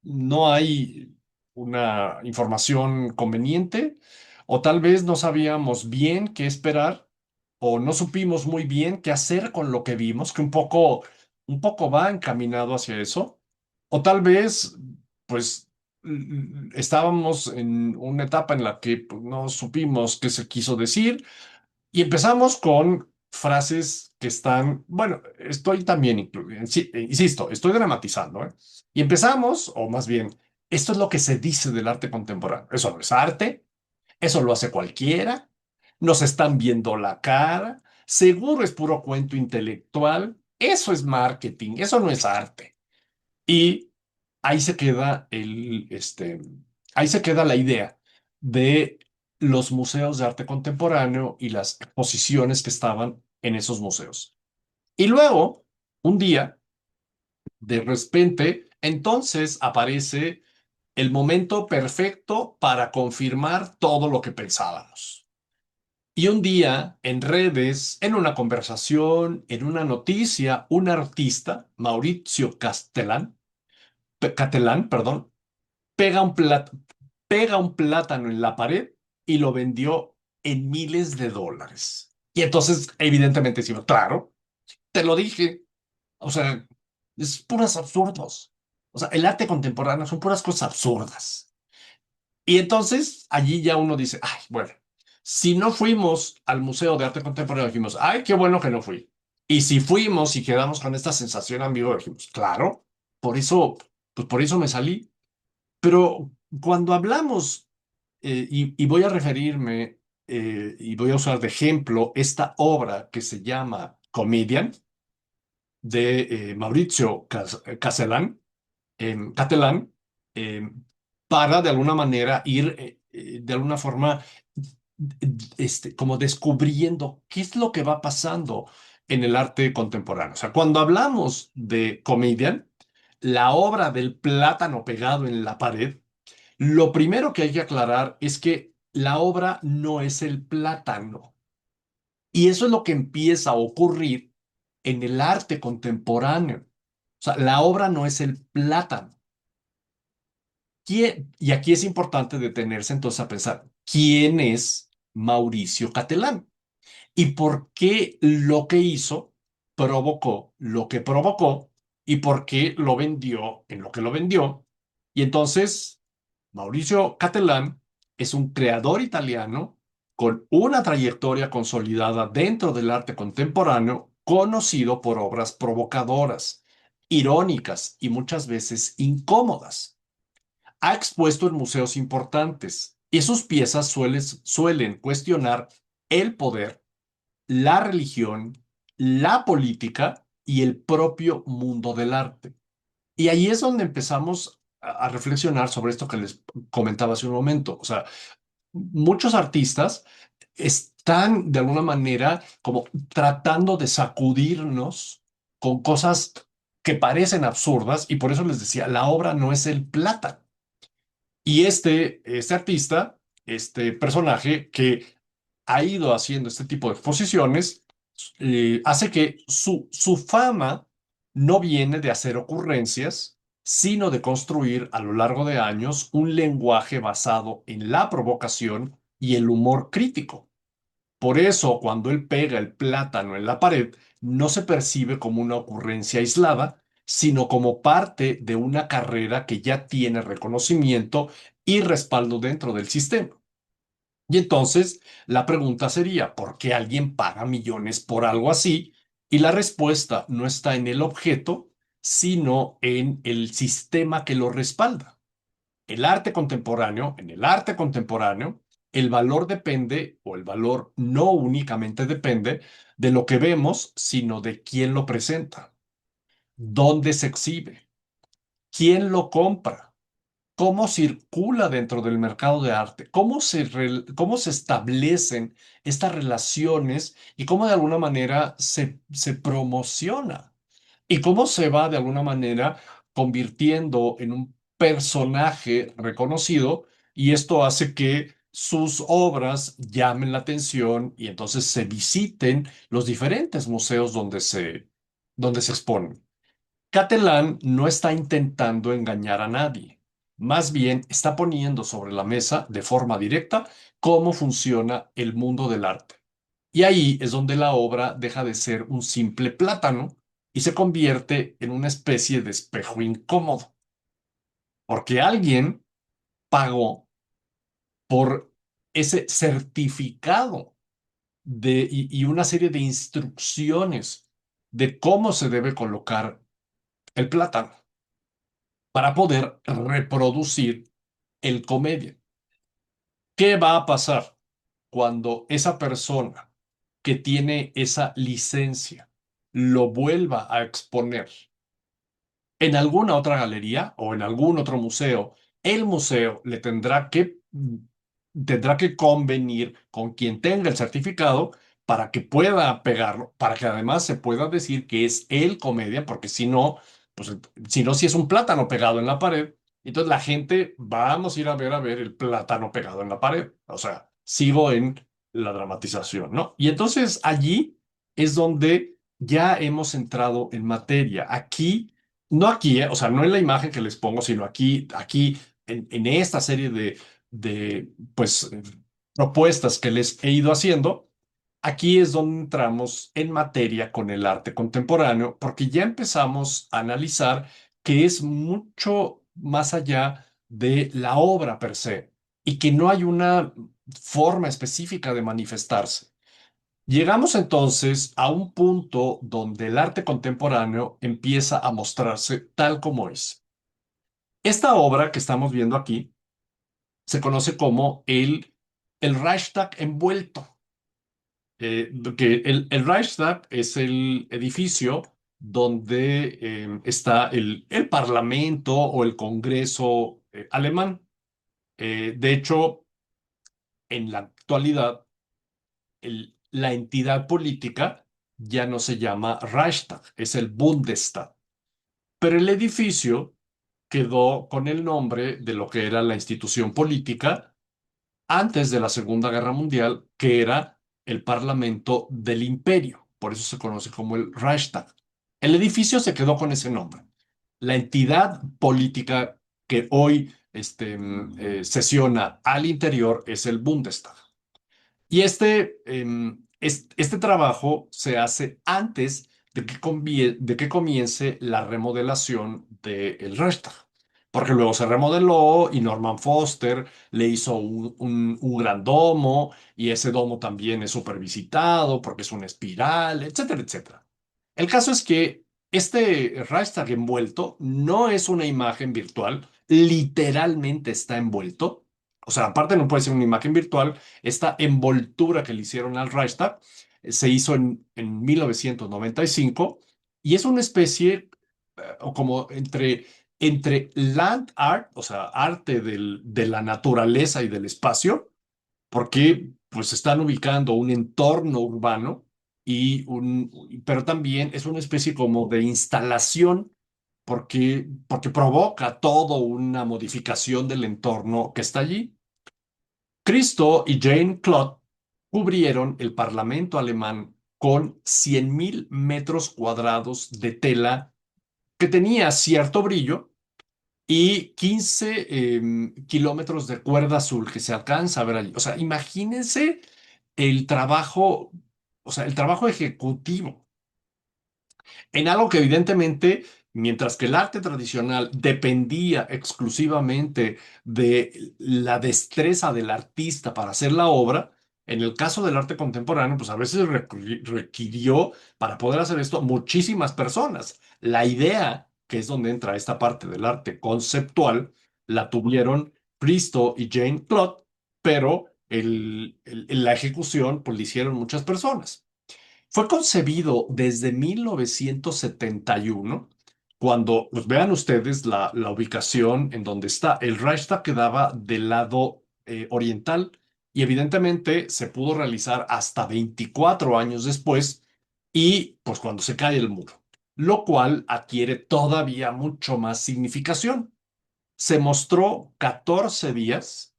Speaker 1: no hay una información conveniente o tal vez no sabíamos bien qué esperar o no supimos muy bien qué hacer con lo que vimos, que un poco va encaminado hacia eso? O tal vez, pues, estábamos en una etapa en la que pues, no supimos qué se quiso decir y empezamos con frases que están, bueno, estoy también incluido, insisto, estoy dramatizando, ¿eh? Y empezamos, o más bien, esto es lo que se dice del arte contemporáneo. Eso no es arte, eso lo hace cualquiera, nos están viendo la cara, seguro es puro cuento intelectual, eso es marketing, eso no es arte. Y ahí se queda ahí se queda la idea de los museos de arte contemporáneo y las exposiciones que estaban en esos museos. Y luego, un día, de repente, entonces aparece el momento perfecto para confirmar todo lo que pensábamos. Y un día, en redes, en una conversación, en una noticia, un artista, Mauricio Catelán, perdón, pega un plat- pega un plátano en la pared y lo vendió en miles de dólares. Y entonces, evidentemente, decimos, claro, te lo dije. O sea, es puras absurdos. O sea, el arte contemporáneo son puras cosas absurdas. Y entonces, allí ya uno dice, ay, bueno, si no fuimos al Museo de Arte Contemporáneo, dijimos, ay, qué bueno que no fui. Y si fuimos y quedamos con esta sensación ambigua, dijimos, claro, por eso, pues por eso me salí. Pero cuando hablamos, y voy a referirme, y voy a usar de ejemplo esta obra que se llama Comedian, de Maurizio Catelán, eh, para de alguna manera ir, de alguna forma, como descubriendo qué es lo que va pasando en el arte contemporáneo. O sea, cuando hablamos de Comedian, la obra del plátano pegado en la pared, lo primero que hay que aclarar es que la obra no es el plátano. Y eso es lo que empieza a ocurrir en el arte contemporáneo. O sea, la obra no es el plátano. Y aquí es importante detenerse entonces a pensar, ¿quién es Mauricio Catelán? ¿Y por qué lo que hizo provocó lo que provocó? ¿Y por qué lo vendió en lo que lo vendió? Y entonces, Mauricio Catelán es un creador italiano con una trayectoria consolidada dentro del arte contemporáneo, conocido por obras provocadoras, irónicas y muchas veces incómodas. Ha expuesto en museos importantes y sus piezas suelen cuestionar el poder, la religión, la política y el propio mundo del arte. Y ahí es donde empezamos a reflexionar sobre esto que les comentaba hace un momento. O sea, muchos artistas están de alguna manera como tratando de sacudirnos con cosas que parecen absurdas y por eso les decía, la obra no es el plata. Y este artista, este personaje que ha ido haciendo este tipo de exposiciones, hace que su fama no viene de hacer ocurrencias, sino de construir a lo largo de años un lenguaje basado en la provocación y el humor crítico. Por eso, cuando él pega el plátano en la pared, no se percibe como una ocurrencia aislada, sino como parte de una carrera que ya tiene reconocimiento y respaldo dentro del sistema. Y entonces la pregunta sería, ¿por qué alguien paga millones por algo así? Y la respuesta no está en el objeto, sino en el sistema que lo respalda. En el arte contemporáneo, el valor depende, o el valor no únicamente depende de lo que vemos, sino de quién lo presenta, dónde se exhibe, quién lo compra, cómo circula dentro del mercado de arte, cómo se establecen estas relaciones y cómo de alguna manera se promociona y cómo se va de alguna manera convirtiendo en un personaje reconocido y esto hace que sus obras llamen la atención y entonces se visiten los diferentes museos donde se exponen. Catalán no está intentando engañar a nadie, más bien está poniendo sobre la mesa de forma directa cómo funciona el mundo del arte. Y ahí es donde la obra deja de ser un simple plátano y se convierte en una especie de espejo incómodo, porque alguien pagó por ese certificado y una serie de instrucciones de cómo se debe colocar el plátano para poder reproducir el comedia. ¿Qué va a pasar cuando esa persona que tiene esa licencia lo vuelva a exponer en alguna otra galería o en algún otro museo? El museo le tendrá que convenir con quien tenga el certificado para que pueda pegarlo, para que además se pueda decir que es el comedia, porque si no, pues si no, si es un plátano pegado en la pared, entonces la gente vamos a ir a ver el plátano pegado en la pared. O sea, sigo en la dramatización, ¿no? Y entonces allí es donde ya hemos entrado en materia. Aquí, no aquí, o sea, no en la imagen que les pongo, sino aquí en esta serie pues, propuestas que les he ido haciendo, aquí es donde entramos en materia con el arte contemporáneo, porque ya empezamos a analizar que es mucho más allá de la obra per se y que no hay una forma específica de manifestarse. Llegamos entonces a un punto donde el arte contemporáneo empieza a mostrarse tal como es. Esta obra que estamos viendo aquí se conoce como el Reichstag envuelto. Que el Reichstag es el edificio donde está el Parlamento o el Congreso alemán. De hecho, en la actualidad, la entidad política ya no se llama Reichstag, es el Bundestag. Pero el edificio quedó con el nombre de lo que era la institución política antes de la Segunda Guerra Mundial, que era el Parlamento del Imperio. Por eso se conoce como el Reichstag. El edificio se quedó con ese nombre. La entidad política que hoy sesiona al interior es el Bundestag. Y este trabajo se hace antes de que comience la remodelación del Reichstag, porque luego se remodeló y Norman Foster le hizo un gran domo y ese domo también es súper visitado porque es una espiral, etcétera, etcétera. El caso es que este Reichstag envuelto no es una imagen virtual, literalmente está envuelto. O sea, aparte no puede ser una imagen virtual, esta envoltura que le hicieron al Reichstag se hizo en 1995 y es una especie o como entre land art, o sea, arte de la naturaleza y del espacio, porque pues están ubicando un entorno urbano pero también es una especie como de instalación porque provoca todo una modificación del entorno que está allí. Christo y Jane Clot cubrieron el Parlamento alemán con 100.000 metros cuadrados de tela que tenía cierto brillo y 15 kilómetros de cuerda azul que se alcanza a ver allí. O sea, imagínense el trabajo, o sea, el trabajo ejecutivo en algo que evidentemente, mientras que el arte tradicional dependía exclusivamente de la destreza del artista para hacer la obra, en el caso del arte contemporáneo, pues a veces requirió para poder hacer esto muchísimas personas. La idea, que es donde entra esta parte del arte conceptual, la tuvieron Christo y Jane Clot, pero la ejecución pues la hicieron muchas personas. Fue concebido desde 1971, cuando pues, vean ustedes la ubicación en donde está, el Reichstag quedaba del lado oriental y evidentemente se pudo realizar hasta 24 años después y pues cuando se cae el muro, lo cual adquiere todavía mucho más significación. Se mostró 14 días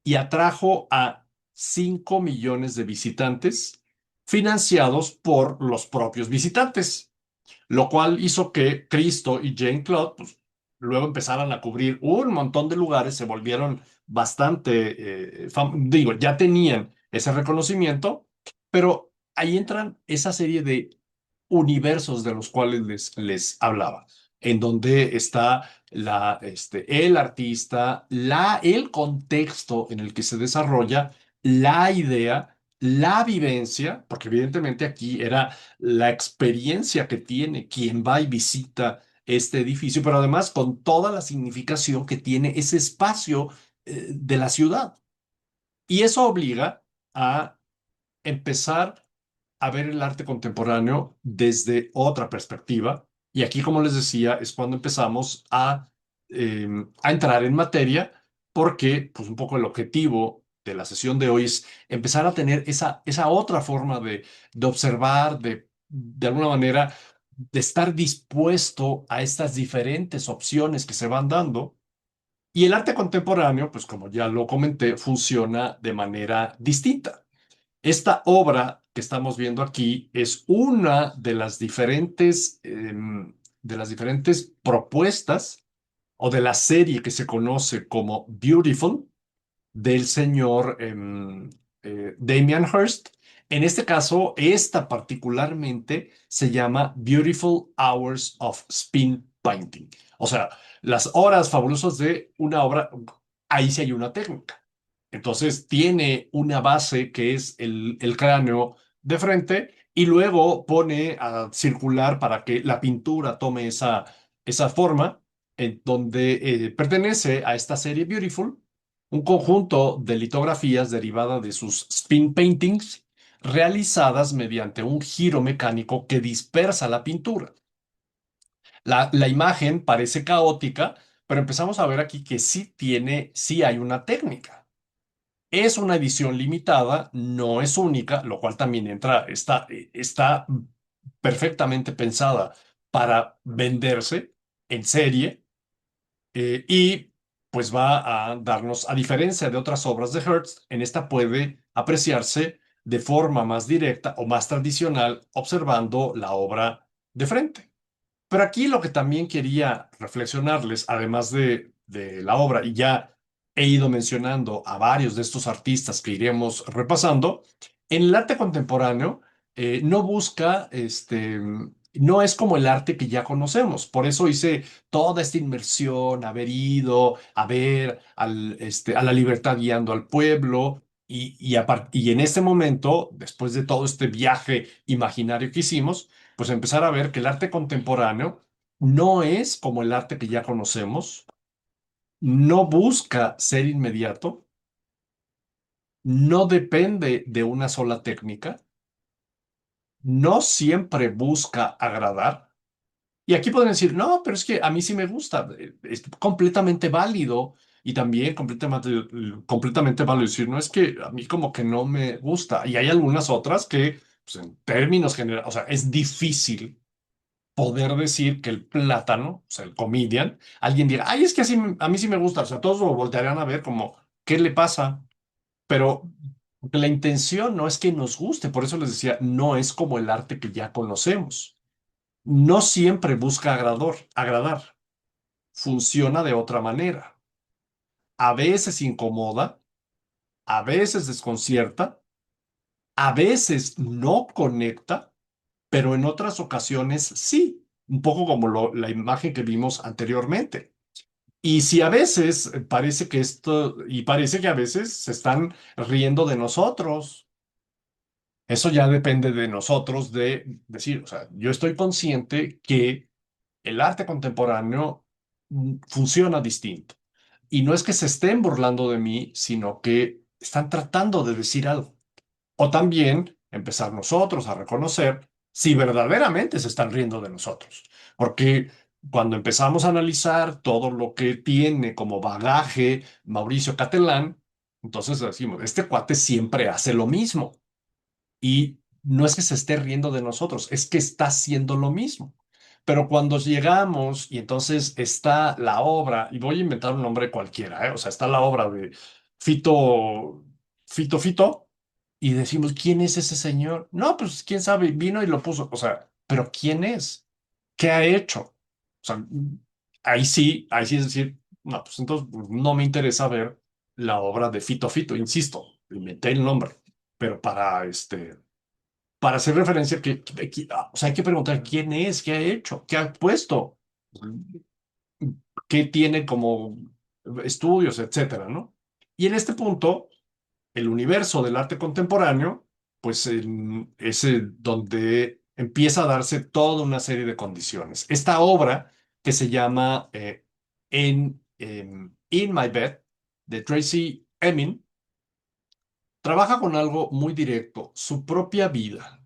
Speaker 1: y atrajo a 5 millones de visitantes financiados por los propios visitantes, lo cual hizo que Cristo y Jean-Claude pues, luego empezaran a cubrir un montón de lugares, se volvieron bastante, digo, ya tenían ese reconocimiento, pero ahí entran esa serie de universos de los cuales les hablaba, en donde está el artista, el contexto en el que se desarrolla, la idea, la vivencia, porque evidentemente aquí era la experiencia que tiene quien va y visita este edificio, pero además con toda la significación que tiene ese espacio de la ciudad. Y eso obliga a empezar a ver el arte contemporáneo desde otra perspectiva. Y aquí, como les decía, es cuando empezamos a entrar en materia, porque pues un poco el objetivo de la sesión de hoy es empezar a tener esa otra forma de observar, de alguna manera, de estar dispuesto a estas diferentes opciones que se van dando. Y el arte contemporáneo, pues como ya lo comenté, funciona de manera distinta. Esta obra que estamos viendo aquí es una de las diferentes propuestas o de la serie que se conoce como Beautiful del señor Damien Hirst. En este caso, esta particularmente se llama Beautiful Hours of Spin Painting. O sea, las horas fabulosas de una obra, ahí sí hay una técnica. Entonces tiene una base que es el cráneo de frente y luego pone a circular para que la pintura tome esa forma en donde pertenece a esta serie Beautiful, un conjunto de litografías derivada de sus spin paintings realizadas mediante un giro mecánico que dispersa la pintura. La imagen parece caótica, pero empezamos a ver aquí que sí hay una técnica. Es una edición limitada, no es única, lo cual también está perfectamente pensada para venderse en serie y pues va a darnos, a diferencia de otras obras de Hertz, en esta puede apreciarse de forma más directa o más tradicional observando la obra de frente. Pero aquí lo que también quería reflexionarles, además de la obra, y ya he ido mencionando a varios de estos artistas que iremos repasando, en el arte contemporáneo no busca, no es como el arte que ya conocemos. Por eso hice toda esta inmersión, haber ido a ver a la libertad guiando al pueblo. Y en este momento, después de todo este viaje imaginario que hicimos, pues empezar a ver que el arte contemporáneo no es como el arte que ya conocemos, no busca ser inmediato, no depende de una sola técnica, no siempre busca agradar. Y aquí pueden decir, no, pero es que a mí sí me gusta, es completamente válido y también completamente válido decir, no es que a mí como que no me gusta. Y hay algunas otras que, pues, en términos generales, o sea, es difícil poder decir que el plátano, o sea, el comedian, alguien diga, ay, es que así, a mí sí me gusta, o sea, todos lo voltearían a ver como, ¿qué le pasa? Pero la intención no es que nos guste, por eso les decía, no es como el arte que ya conocemos. No siempre busca agradar, funciona de otra manera. A veces incomoda, a veces desconcierta, a veces no conecta, pero en otras ocasiones sí, un poco como la imagen que vimos anteriormente. Y si a veces parece que y parece que a veces se están riendo de nosotros, eso ya depende de nosotros de decir, o sea, yo estoy consciente que el arte contemporáneo funciona distinto. Y no es que se estén burlando de mí, sino que están tratando de decir algo. O también empezar nosotros a reconocer si verdaderamente se están riendo de nosotros. Porque Cuando empezamos a analizar todo lo que tiene como bagaje Mauricio Catalán, entonces decimos, este cuate siempre hace lo mismo. Y no es que se esté riendo de nosotros, es que está haciendo lo mismo. Pero cuando llegamos y entonces está la obra, y voy a inventar un nombre cualquiera, ¿eh? O sea, está la obra de Fito, Fito, y decimos, ¿quién es ese señor? No, pues quién sabe, vino y lo puso. O sea, ¿pero quién es? ¿Qué ha hecho? O sea, ahí sí es decir, no, pues entonces pues, no me interesa ver la obra de Fito, insisto, inventé el nombre, pero para hacer referencia o sea, hay que preguntar quién es, qué ha hecho, qué ha puesto, qué tiene como estudios, etcétera, ¿no? Y en este punto, el universo del arte contemporáneo, pues es donde empieza a darse toda una serie de condiciones. Esta obra que se llama In My Bed, de Tracy Emin, trabaja con algo muy directo, su propia vida.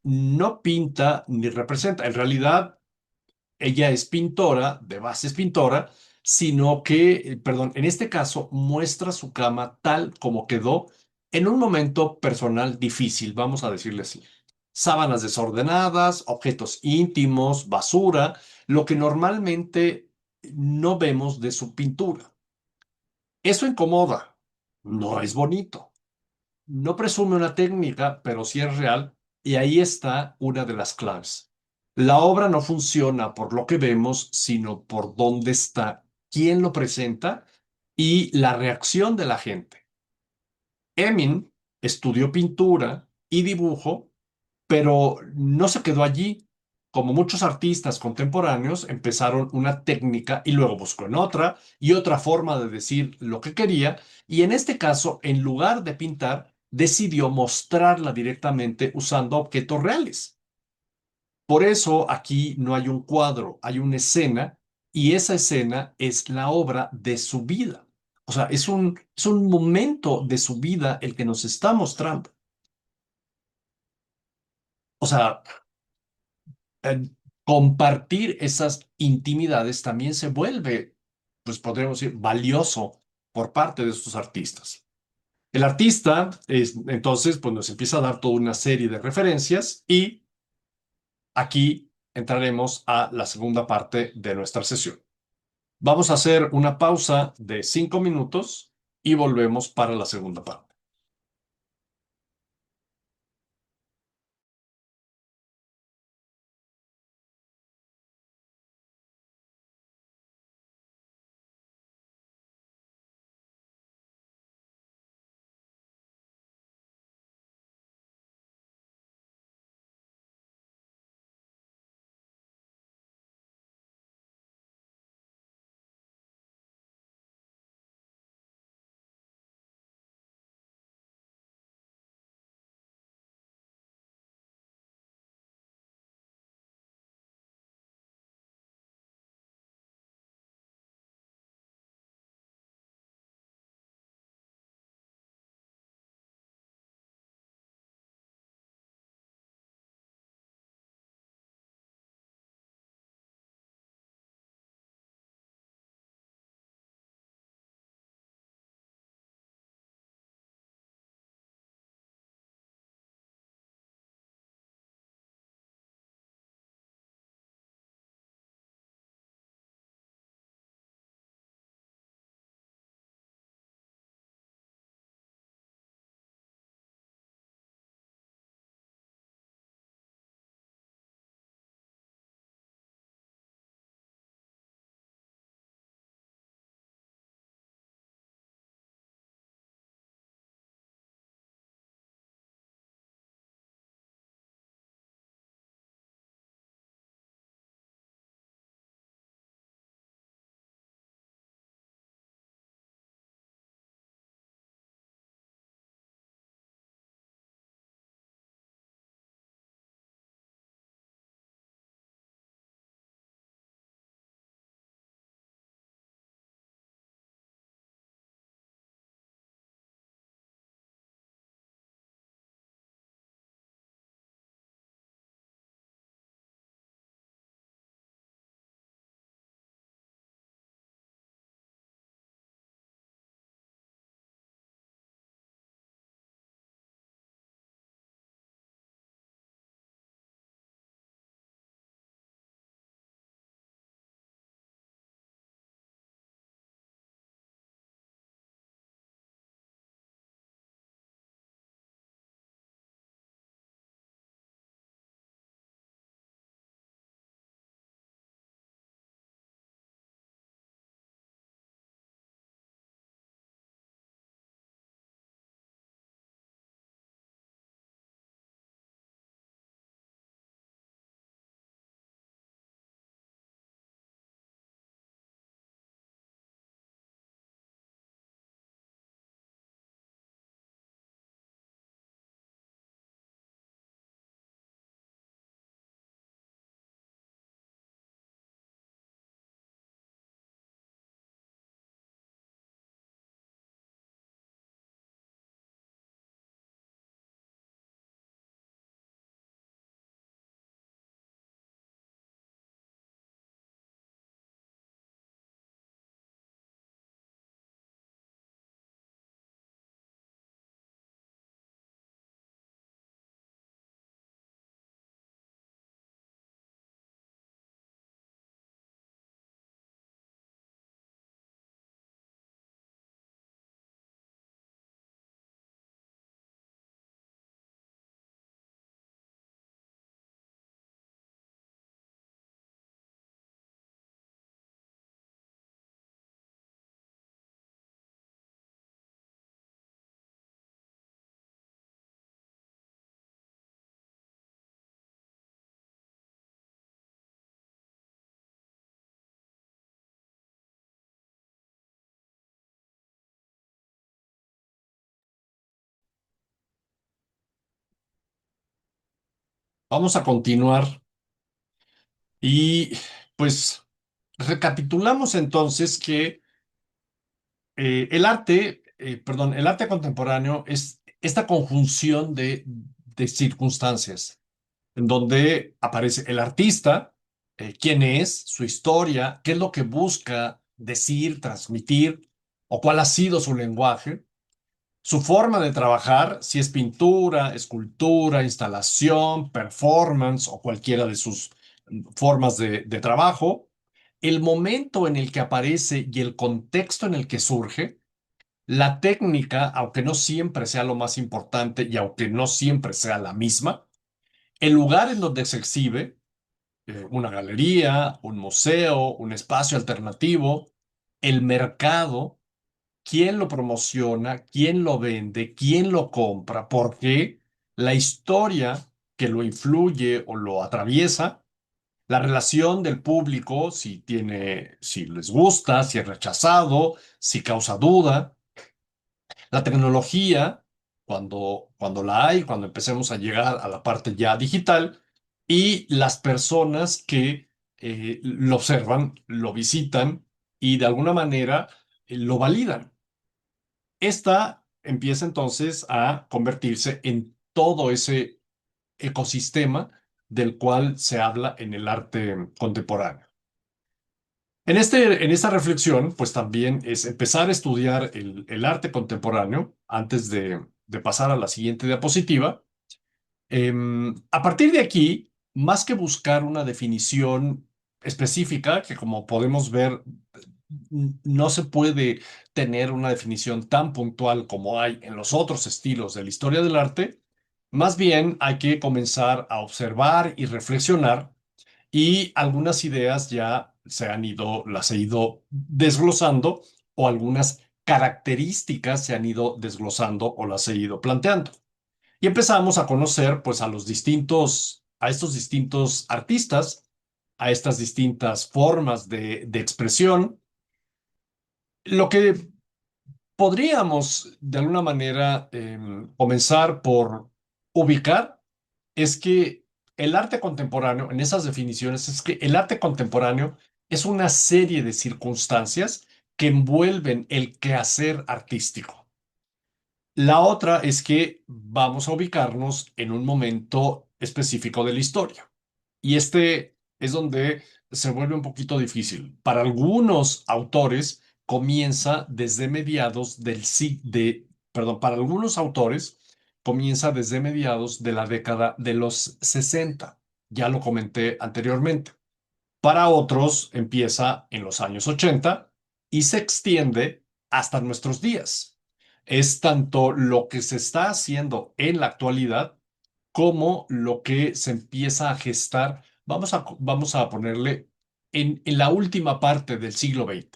Speaker 1: No pinta ni representa. En realidad, ella es pintora, de base es pintora, sino que, perdón, en este caso muestra su cama tal como quedó en un momento personal difícil, vamos a decirle así. Sábanas desordenadas, objetos íntimos, basura, lo que normalmente no vemos de su pintura. Eso incomoda, no es bonito. No presume una técnica, pero sí es real, y ahí está una de las claves. La obra no funciona por lo que vemos, sino por dónde está, quién lo presenta y la reacción de la gente. Emin estudió pintura y dibujo, pero no se quedó allí. Como muchos artistas contemporáneos, empezaron una técnica y luego buscó en otra y otra forma de decir lo que quería. Y en este caso, en lugar de pintar, decidió mostrarla directamente usando objetos reales. Por eso aquí no hay un cuadro, hay una escena y esa escena es la obra de su vida. O sea, es un momento de su vida el que nos está mostrando. O sea, eh, compartir esas intimidades también se vuelve, pues podríamos decir, valioso por parte de estos artistas. El artista, entonces, pues nos empieza a dar toda una serie de referencias y aquí entraremos a la segunda parte de nuestra sesión. Vamos a hacer una pausa de 5 minutos y volvemos para la segunda parte. Vamos a continuar y pues recapitulamos entonces que el arte contemporáneo es esta conjunción de circunstancias en donde aparece el artista, quién es, su historia, qué es lo que busca decir, transmitir, o cuál ha sido su lenguaje, su forma de trabajar, si es pintura, escultura, instalación, performance o cualquiera de sus formas de trabajo, el momento en el que aparece y el contexto en el que surge, la técnica, aunque no siempre sea lo más importante y aunque no siempre sea la misma, el lugar en donde se exhibe, una galería, un museo, un espacio alternativo, el mercado, quién lo promociona, quién lo vende, quién lo compra, porque la historia que lo influye o lo atraviesa, la relación del público, si tiene, si les gusta, si es rechazado, si causa duda, la tecnología, cuando la hay, cuando empecemos a llegar a la parte ya digital, y las personas que lo observan, lo visitan y de alguna manera lo validan. Esta empieza entonces a convertirse en todo ese ecosistema del cual se habla en el arte contemporáneo. En esta reflexión, pues también es empezar a estudiar el arte contemporáneo antes de pasar a la siguiente diapositiva. A partir de aquí, más que buscar una definición específica, que como podemos ver, no se puede tener una definición tan puntual como hay en los otros estilos de la historia del arte, más bien hay que comenzar a observar y reflexionar y algunas ideas ya las he ido desglosando o algunas características se han ido desglosando o las he ido planteando. Y empezamos a conocer pues a estos distintos artistas, a estas distintas formas de expresión. Lo que podríamos de alguna manera comenzar por ubicar es que el arte contemporáneo, en esas definiciones, es que el arte contemporáneo es una serie de circunstancias que envuelven el quehacer artístico. La otra es que vamos a ubicarnos en un momento específico de la historia. Y este es donde se vuelve un poquito difícil. Para algunos autores comienza desde mediados perdón, para algunos autores comienza desde mediados de la década de los 60. Ya lo comenté anteriormente. Para otros empieza en los años 80 y se extiende hasta nuestros días. Es tanto lo que se está haciendo en la actualidad como lo que se empieza a gestar. Vamos a ponerle en la última parte del siglo XX,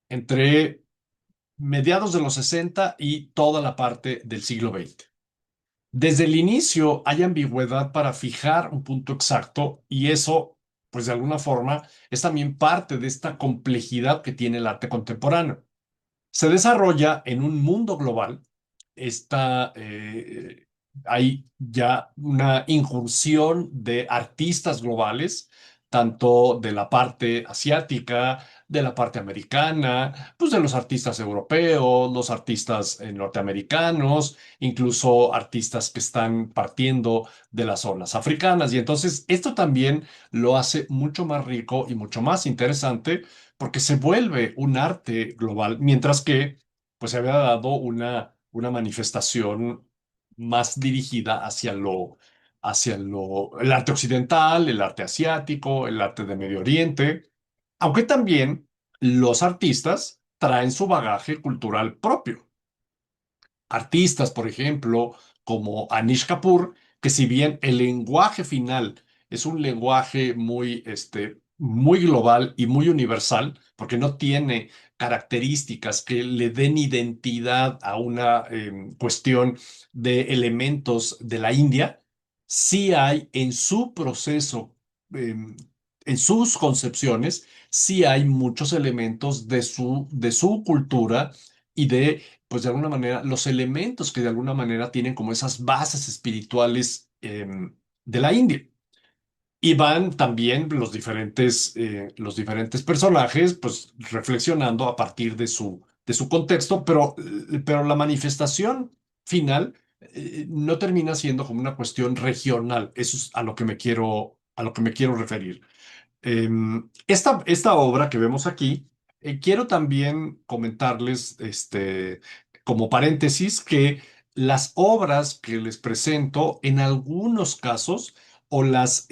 Speaker 1: entre mediados de los 60 y toda la parte del siglo XX. Desde el inicio hay ambigüedad para fijar un punto exacto y eso, pues de alguna forma, es también parte de esta complejidad que tiene el arte contemporáneo. Se desarrolla en un mundo global. Está, hay ya una incursión de artistas globales, tanto de la parte asiática, de la parte americana, pues de los artistas europeos, los artistas norteamericanos, incluso artistas que están partiendo de las zonas africanas. Y entonces esto también lo hace mucho más rico y mucho más interesante porque se vuelve un arte global, mientras que pues se había dado una manifestación más dirigida el arte occidental, el arte asiático, el arte de Medio Oriente, aunque también los artistas traen su bagaje cultural propio. Artistas, por ejemplo, como Anish Kapoor, que si bien el lenguaje final es un lenguaje muy global y muy universal, porque no tiene características que le den identidad a una cuestión de elementos de la India, sí hay en su proceso, em, en sus concepciones, sí hay muchos elementos de su cultura y de pues de alguna manera, los elementos que de alguna manera tienen como esas bases espirituales, de la India. Y van también los diferentes personajes, pues reflexionando a partir de su contexto, pero la manifestación final no termina siendo como una cuestión regional. Eso es a lo que a lo que me quiero referir. Esta obra que vemos aquí, quiero también comentarles, como paréntesis, que las obras que les presento, en algunos casos, o las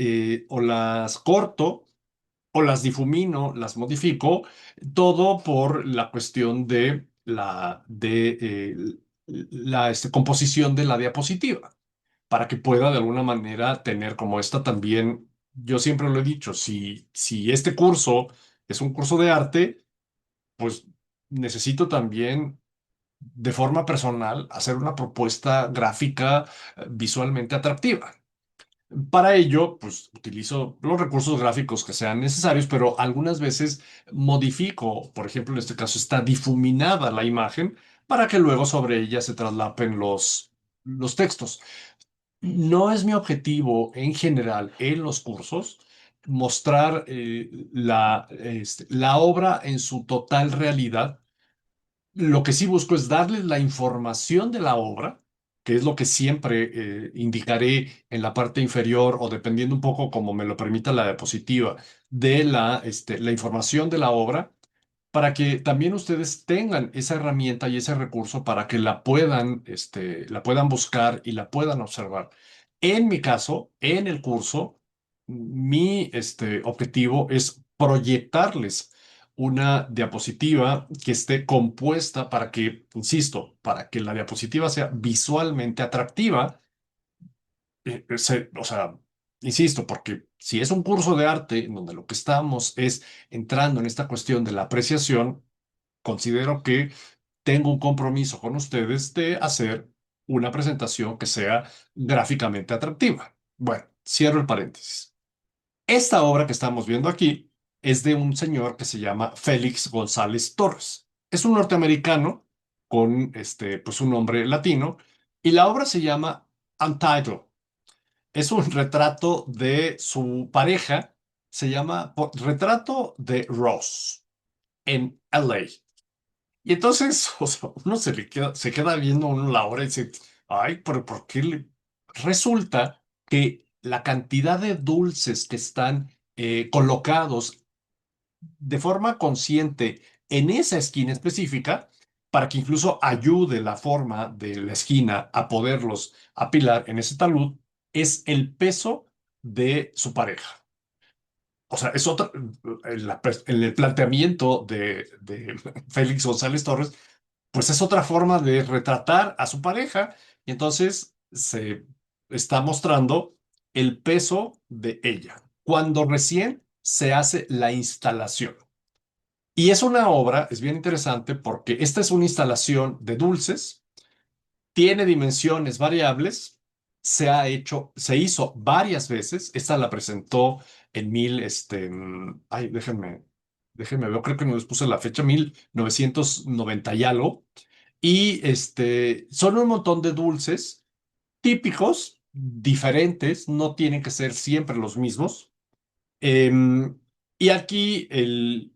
Speaker 1: corto, o las difumino, las modifico, todo por la cuestión de la composición de la diapositiva para que pueda de alguna manera tener como esta también, yo siempre lo he dicho, si este curso es un curso de arte, pues necesito también de forma personal hacer una propuesta gráfica visualmente atractiva. Para ello, pues utilizo los recursos gráficos que sean necesarios, pero algunas veces modifico, por ejemplo, en este caso está difuminada la imagen para que luego sobre ella se traslapen los textos. No es mi objetivo en general en los cursos mostrar la obra en su total realidad. Lo que sí busco es darles la información de la obra, que es lo que siempre indicaré en la parte inferior o dependiendo un poco como me lo permita la diapositiva, de la información de la obra para que también ustedes tengan esa herramienta y ese recurso para que la puedan buscar y la puedan observar. En mi caso, en el curso, mi objetivo es proyectarles una diapositiva que esté compuesta para que, insisto, para que la diapositiva sea visualmente atractiva o sea, insisto, porque si es un curso de arte en donde lo que estamos es entrando en esta cuestión de la apreciación, considero que tengo un compromiso con ustedes de hacer una presentación que sea gráficamente atractiva. Bueno, cierro el paréntesis. Esta obra que estamos viendo aquí es de un señor que se llama Félix González Torres. Es un norteamericano con pues un nombre latino y la obra se llama Untitled. Es un retrato de su pareja, se llama Retrato de Ross en LA. Y entonces, o sea, uno se queda viendo uno la obra y dice, ay, pero ¿por qué Resulta que la cantidad de dulces que están colocados de forma consciente en esa esquina específica, para que incluso ayude la forma de la esquina a poderlos apilar en ese talud, es el peso de su pareja. O sea, es otra, en el planteamiento de Félix González Torres, pues es otra forma de retratar a su pareja y entonces se está mostrando el peso de ella cuando recién se hace la instalación. Y es una obra, es bien interesante porque esta es una instalación de dulces, tiene dimensiones variables, se hizo varias veces, esta la presentó en ay, déjenme ver, creo que no les puse la fecha, 1990 y algo, y son un montón de dulces típicos, diferentes, no tienen que ser siempre los mismos. Y aquí el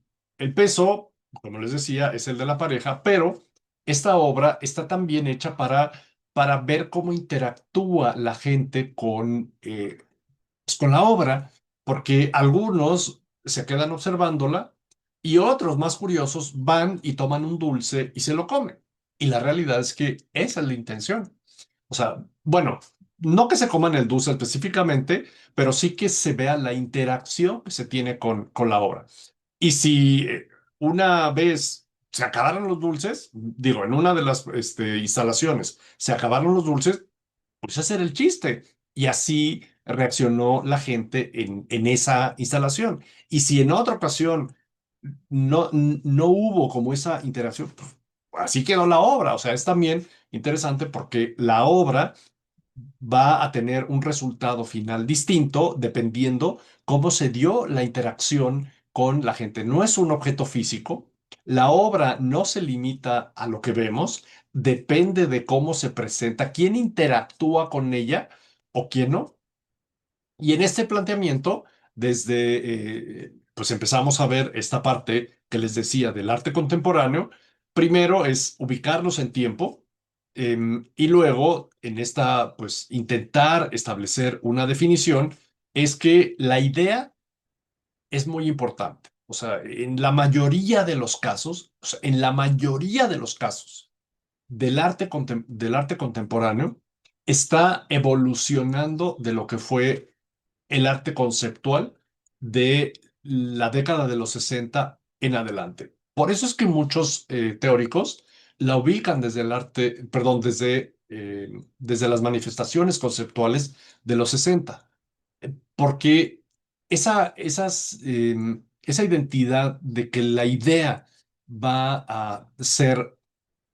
Speaker 1: peso, como les decía, es el de la pareja, pero esta obra está también hecha para ver cómo interactúa la gente pues, con la obra, porque algunos se quedan observándola y otros más curiosos van y toman un dulce y se lo comen. Y la realidad es que esa es la intención. O sea, bueno, no que se coman el dulce específicamente, pero sí que se vea la interacción que se tiene con la obra. Y si una vez se acabaron los dulces, digo, en una de las instalaciones se acabaron los dulces, pues ese era el chiste. Y así reaccionó la gente en esa instalación. Y si en otra ocasión no hubo como esa interacción, pues, así quedó la obra. O sea, es también interesante porque la obra va a tener un resultado final distinto dependiendo cómo se dio la interacción con la gente. No es un objeto físico. La obra no se limita a lo que vemos, depende de cómo se presenta, quién interactúa con ella o quién no. Y en este planteamiento, pues empezamos a ver esta parte que les decía del arte contemporáneo. Primero es ubicarlos en tiempo, y luego en esta, pues intentar establecer una definición, es que la idea es muy importante. O sea, en la mayoría de los casos, o sea, en la mayoría de los casos del arte contemporáneo, está evolucionando de lo que fue el arte conceptual de la década de los 60 en adelante. Por eso es que muchos teóricos la ubican desde el arte, perdón, desde las manifestaciones conceptuales de los 60, porque esa identidad de que la idea va a ser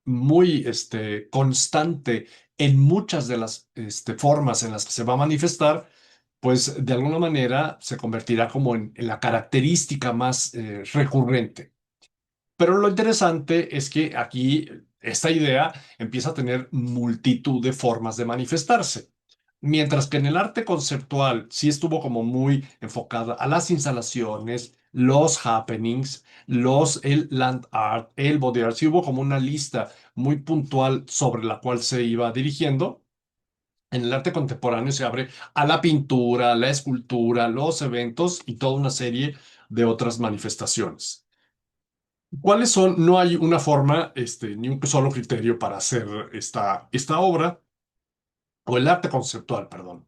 Speaker 1: muy constante en muchas de las formas en las que se va a manifestar, pues de alguna manera se convertirá como en la característica más recurrente. Pero lo interesante es que aquí esta idea empieza a tener multitud de formas de manifestarse. Mientras que en el arte conceptual sí estuvo como muy enfocada a las instalaciones, los happenings, el land art, el body art, sí hubo como una lista muy puntual sobre la cual se iba dirigiendo. En el arte contemporáneo se abre a la pintura, la escultura, los eventos y toda una serie de otras manifestaciones. ¿Cuáles son? No hay una forma, ni un solo criterio para hacer esta obra, o el arte conceptual, perdón.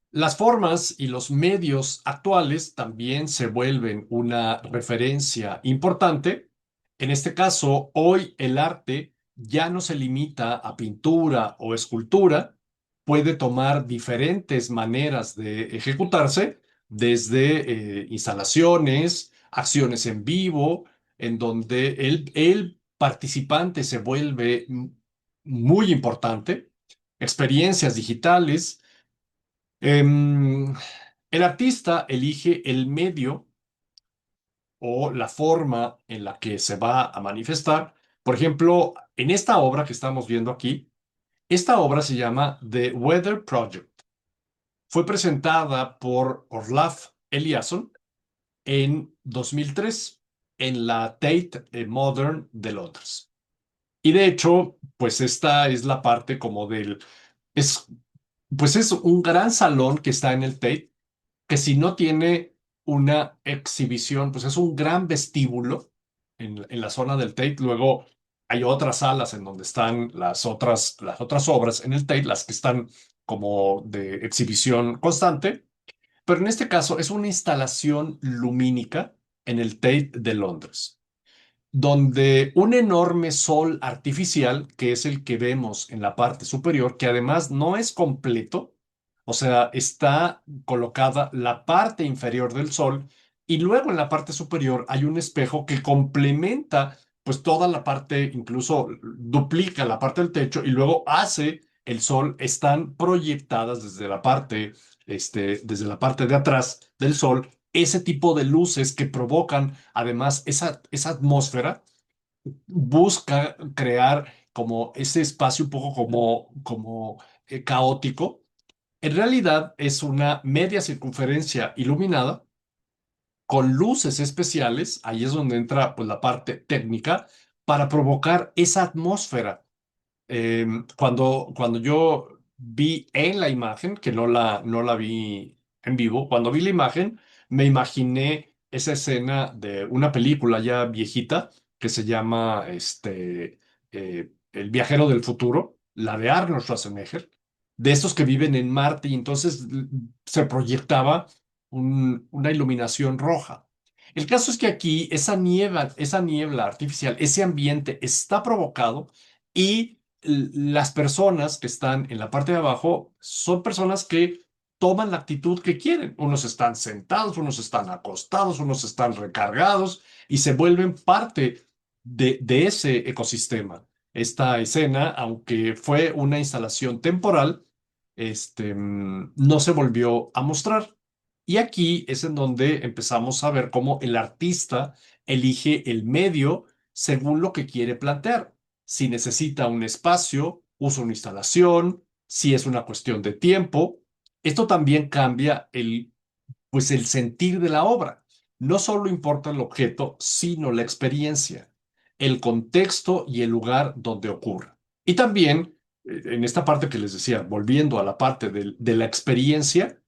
Speaker 1: Las formas y los medios actuales también se vuelven una referencia importante. En este caso, hoy el arte ya no se limita a pintura o escultura, puede tomar diferentes maneras de ejecutarse, desde instalaciones, acciones en vivo, en donde el participante se vuelve muy importante, experiencias digitales. Em, el artista elige el medio o la forma en la que se va a manifestar. Por ejemplo, en esta obra que estamos viendo aquí, esta obra se llama The Weather Project. Fue presentada por Olaf Eliasson en 2003 en la Tate Modern de Londres. Y de hecho, pues esta es la parte como es, pues es un gran salón que está en el Tate, que si no tiene una exhibición, pues es un gran vestíbulo en la zona del Tate. Luego hay otras salas en donde están las otras obras en el Tate, las que están como de exhibición constante, pero en este caso es una instalación lumínica en el Tate de Londres, donde un enorme sol artificial, que es el que vemos en la parte superior, que además no es completo, o sea, está colocada la parte inferior del sol y luego en la parte superior hay un espejo que complementa pues toda la parte, incluso duplica la parte del techo y luego hace el sol, están proyectadas desde la parte de atrás del sol, ese tipo de luces que provocan además esa atmósfera. Busca crear como ese espacio un poco como caótico. En realidad es una media circunferencia iluminada con luces especiales. Ahí es donde entra pues la parte técnica para provocar esa atmósfera. Cuando yo vi en la imagen, que no la vi en vivo, cuando vi la imagen, me imaginé esa escena de una película ya viejita que se llama El viajero del futuro, la de Arnold Schwarzenegger, de estos que viven en Marte y entonces se proyectaba una iluminación roja. El caso es que aquí esa niebla artificial, ese ambiente está provocado y las personas que están en la parte de abajo son personas que toman la actitud que quieren. Unos están sentados, unos están acostados, unos están recargados y se vuelven parte de ese ecosistema. Esta escena, aunque fue una instalación temporal, no se volvió a mostrar. Y aquí es en donde empezamos a ver cómo el artista elige el medio según lo que quiere plantear. Si necesita un espacio, usa una instalación, si es una cuestión de tiempo. Esto también cambia pues el sentir de la obra. No solo importa el objeto, sino la experiencia, el contexto y el lugar donde ocurre. Y también, en esta parte que les decía, volviendo a la parte de la experiencia,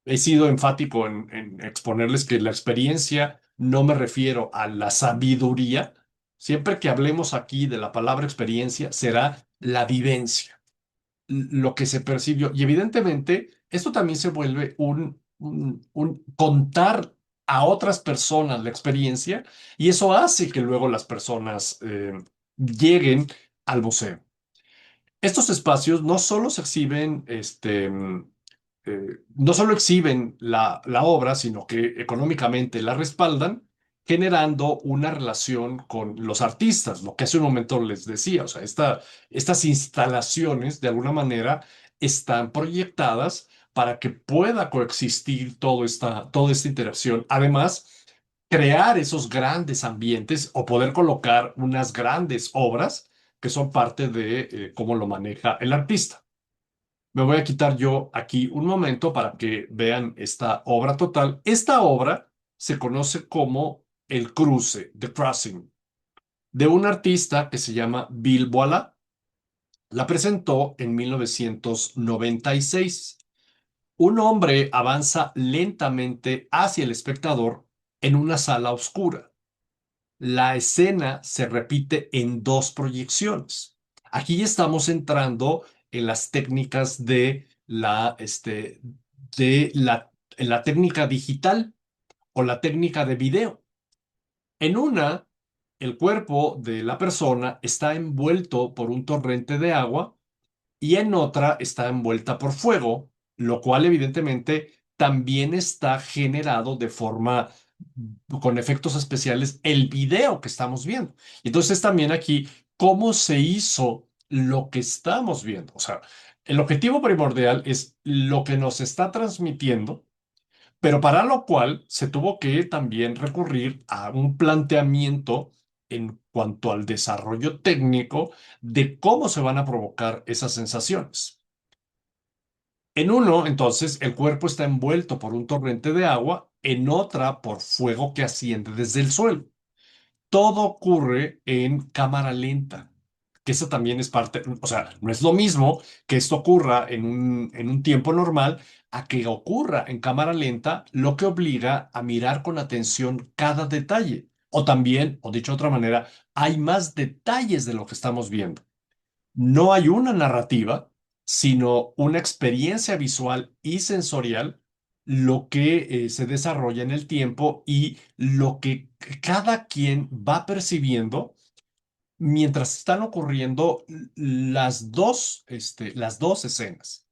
Speaker 1: he sido enfático en exponerles que la experiencia no me refiero a la sabiduría. Siempre que hablemos aquí de la palabra experiencia, será la vivencia, lo que se percibió. Y evidentemente, esto también se vuelve un contar a otras personas la experiencia y eso hace que luego las personas lleguen al museo. Estos espacios no solo se exhiben, no solo exhiben la obra, sino que económicamente la respaldan, generando una relación con los artistas, lo que hace un momento les decía. O sea, estas instalaciones, de alguna manera, están proyectadas para que pueda coexistir toda esta interacción. Además, crear esos grandes ambientes o poder colocar unas grandes obras que son parte de cómo lo maneja el artista. Me voy a quitar yo aquí un momento para que vean esta obra total. Esta obra se conoce como El Cruce, The Crossing, de un artista que se llama Bill Boala. La presentó en 1996. Un hombre avanza lentamente hacia el espectador en una sala oscura. La escena se repite en dos proyecciones. Aquí estamos entrando en las técnicas en la técnica digital o la técnica de video. En una, el cuerpo de la persona está envuelto por un torrente de agua y en otra está envuelta por fuego, lo cual evidentemente también está generado de forma con efectos especiales el video que estamos viendo. Entonces también aquí, ¿cómo se hizo lo que estamos viendo? O sea, el objetivo primordial es lo que nos está transmitiendo, pero para lo cual se tuvo que también recurrir a un planteamiento en cuanto al desarrollo técnico de cómo se van a provocar esas sensaciones. En uno, entonces, el cuerpo está envuelto por un torrente de agua, en otra por fuego que asciende desde el suelo. Todo ocurre en cámara lenta, que eso también es parte, o sea, no es lo mismo que esto ocurra en un tiempo normal a que ocurra en cámara lenta, lo que obliga a mirar con atención cada detalle. O también, o dicho de otra manera, hay más detalles de lo que estamos viendo. No hay una narrativa, sino una experiencia visual y sensorial, lo que se desarrolla en el tiempo y lo que cada quien va percibiendo mientras están ocurriendo las dos escenas.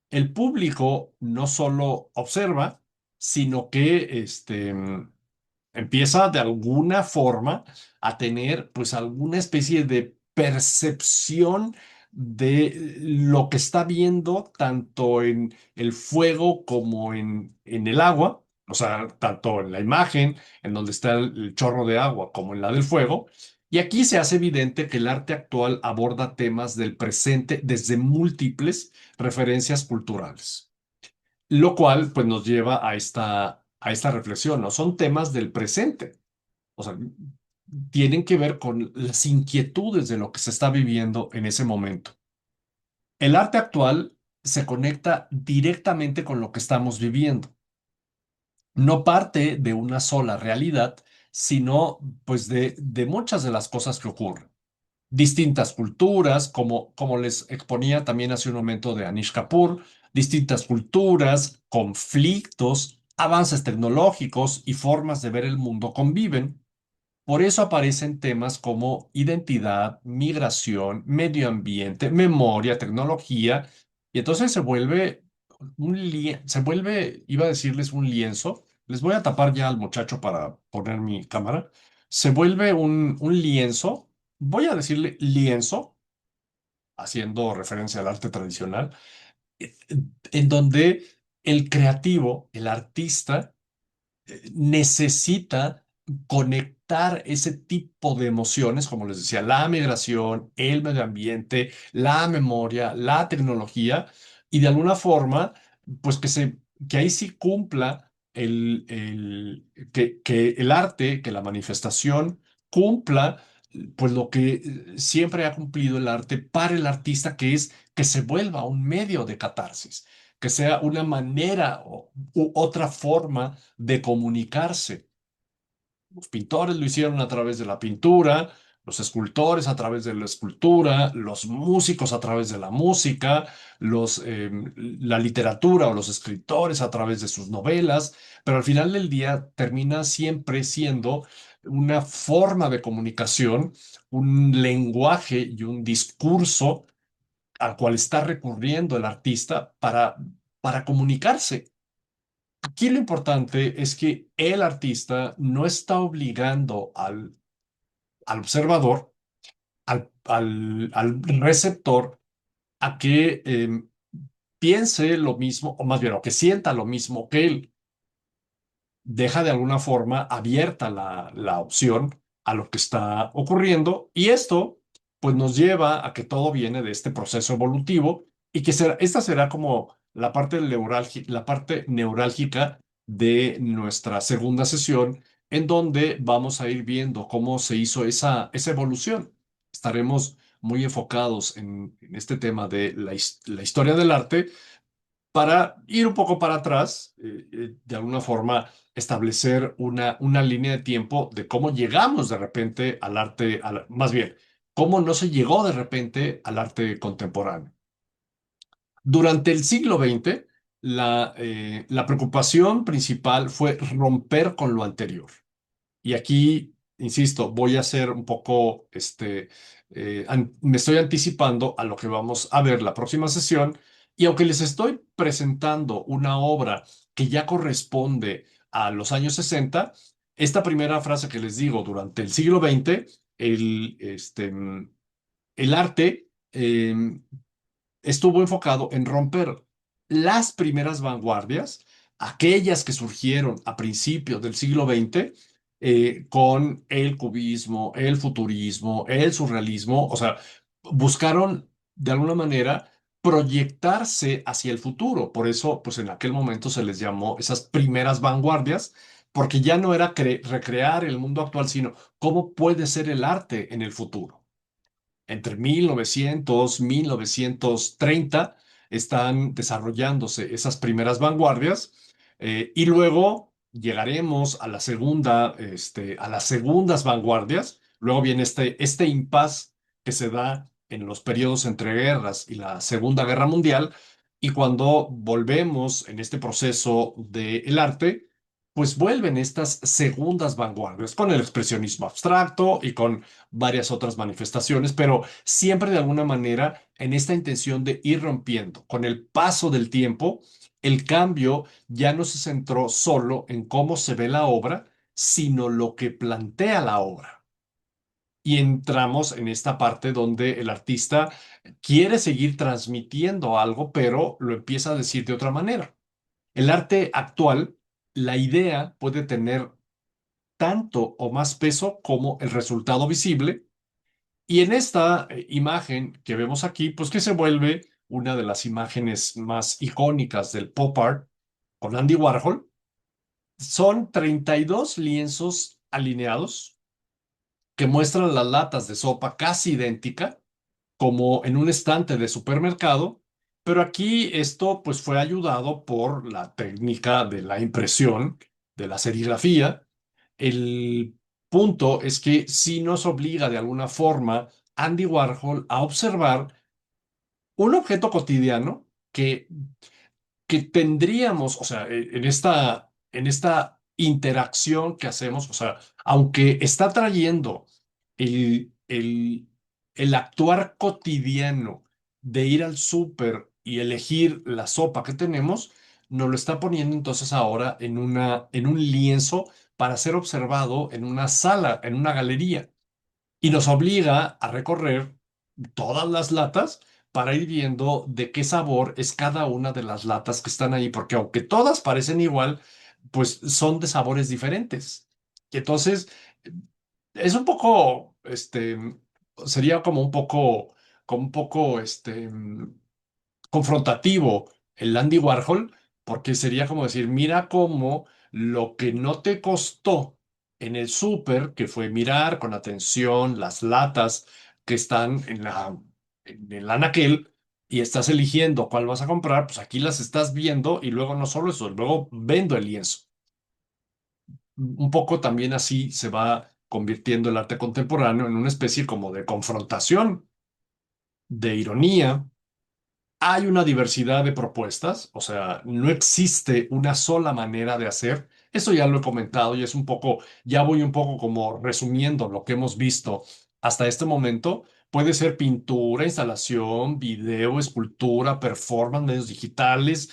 Speaker 1: El público no solo observa, sino que empieza de alguna forma a tener pues alguna especie de percepción de lo que está viendo tanto en el fuego como en el agua, o sea, tanto en la imagen, en donde está el chorro de agua, como en la del fuego. Y aquí se hace evidente que el arte actual aborda temas del presente desde múltiples referencias culturales, lo cual pues nos lleva a esta reflexión, ¿no? Son temas del presente, o sea, tienen que ver con las inquietudes de lo que se está viviendo en ese momento. El arte actual se conecta directamente con lo que estamos viviendo. No parte de una sola realidad, sino pues de muchas de las cosas que ocurren. Distintas culturas, como les exponía también hace un momento de Anish Kapoor, distintas culturas, conflictos, avances tecnológicos y formas de ver el mundo conviven. Por eso aparecen temas como identidad, migración, medio ambiente, memoria, tecnología, y entonces se vuelve, iba a decirles un lienzo, les voy a tapar ya al muchacho para poner mi cámara, se vuelve un lienzo, voy a decirle lienzo, haciendo referencia al arte tradicional, eh, en donde el creativo, el artista, necesita conectar ese tipo de emociones, como les decía, la migración, el medio ambiente, la memoria, la tecnología, y de alguna forma pues que ahí sí cumpla que el arte, que la manifestación cumpla, pues lo que siempre ha cumplido el arte para el artista, que es que se vuelva un medio de catarsis, que sea una manera u otra forma de comunicarse. Los pintores lo hicieron a través de la pintura, los escultores a través de la escultura, los músicos a través de la música, la literatura o los escritores a través de sus novelas, pero al final del día termina siempre siendo una forma de comunicación, un lenguaje y un discurso al cual está recurriendo el artista para comunicarse. Aquí lo importante es que el artista no está obligando al observador, al receptor, a que piense lo mismo, o más bien, o que sienta lo mismo que él. Deja de alguna forma abierta la opción a lo que está ocurriendo y esto pues nos lleva a que todo viene de este proceso evolutivo y que esta será como la parte neurálgica de nuestra segunda sesión en donde vamos a ir viendo cómo se hizo esa evolución. Estaremos muy enfocados en este tema de la historia del arte para ir un poco para atrás, de alguna forma establecer una línea de tiempo de cómo llegamos de repente al arte, más bien, cómo no se llegó de repente al arte contemporáneo. Durante el siglo XX, la preocupación principal fue romper con lo anterior. Y aquí, insisto, voy a hacer un poco, me estoy anticipando a lo que vamos a ver la próxima sesión. Y aunque les estoy presentando una obra que ya corresponde a los años 60, esta primera frase que les digo, durante el siglo XX, el arte estuvo enfocado en romper las primeras vanguardias, aquellas que surgieron a principios del siglo XX, con el cubismo, el futurismo, el surrealismo, o sea, buscaron de alguna manera proyectarse hacia el futuro. Por eso, pues en aquel momento se les llamó esas primeras vanguardias, porque ya no era recrear el mundo actual, sino cómo puede ser el arte en el futuro. Entre 1900, 1930 están desarrollándose esas primeras vanguardias, y luego llegaremos a a las segundas vanguardias. Luego viene este impas que se da en los periodos entre guerras y la Segunda Guerra Mundial. Y cuando volvemos en este proceso del arte, pues vuelven estas segundas vanguardias con el expresionismo abstracto y con varias otras manifestaciones, pero siempre de alguna manera en esta intención de ir rompiendo. Con el paso del tiempo, el cambio ya no se centró solo en cómo se ve la obra, sino lo que plantea la obra. Y entramos en esta parte donde el artista quiere seguir transmitiendo algo, pero lo empieza a decir de otra manera. El arte actual, la idea puede tener tanto o más peso como el resultado visible, y en esta imagen que vemos aquí, pues que se vuelve una de las imágenes más icónicas del pop art con Andy Warhol, son 32 lienzos alineados que muestran las latas de sopa casi idéntica, como en un estante de supermercado, pero aquí esto pues fue ayudado por la técnica de la impresión, de la serigrafía. El punto es que sí nos obliga de alguna forma Andy Warhol a observar un objeto cotidiano que tendríamos, o sea, en esta interacción que hacemos, o sea, aunque está trayendo el actuar cotidiano de ir al súper y elegir la sopa que tenemos, nos lo está poniendo entonces ahora en un lienzo para ser observado en una sala, en una galería y nos obliga a recorrer todas las latas para ir viendo de qué sabor es cada una de las latas que están ahí, porque aunque todas parecen igual, pues son de sabores diferentes. Y entonces es un poco, sería como un poco, confrontativo el Andy Warhol, porque sería como decir, mira cómo lo que no te costó en el súper, que fue mirar con atención las latas que están en el anaquel y estás eligiendo cuál vas a comprar, pues aquí las estás viendo y luego no solo eso, luego vendo el lienzo. Un poco también así se va convirtiendo el arte contemporáneo en una especie como de confrontación, de ironía. Hay una diversidad de propuestas, o sea, no existe una sola manera de hacer. Eso ya lo he comentado y es un poco, ya voy un poco como resumiendo lo que hemos visto hasta este momento. Puede ser pintura, instalación, video, escultura, performance, medios digitales,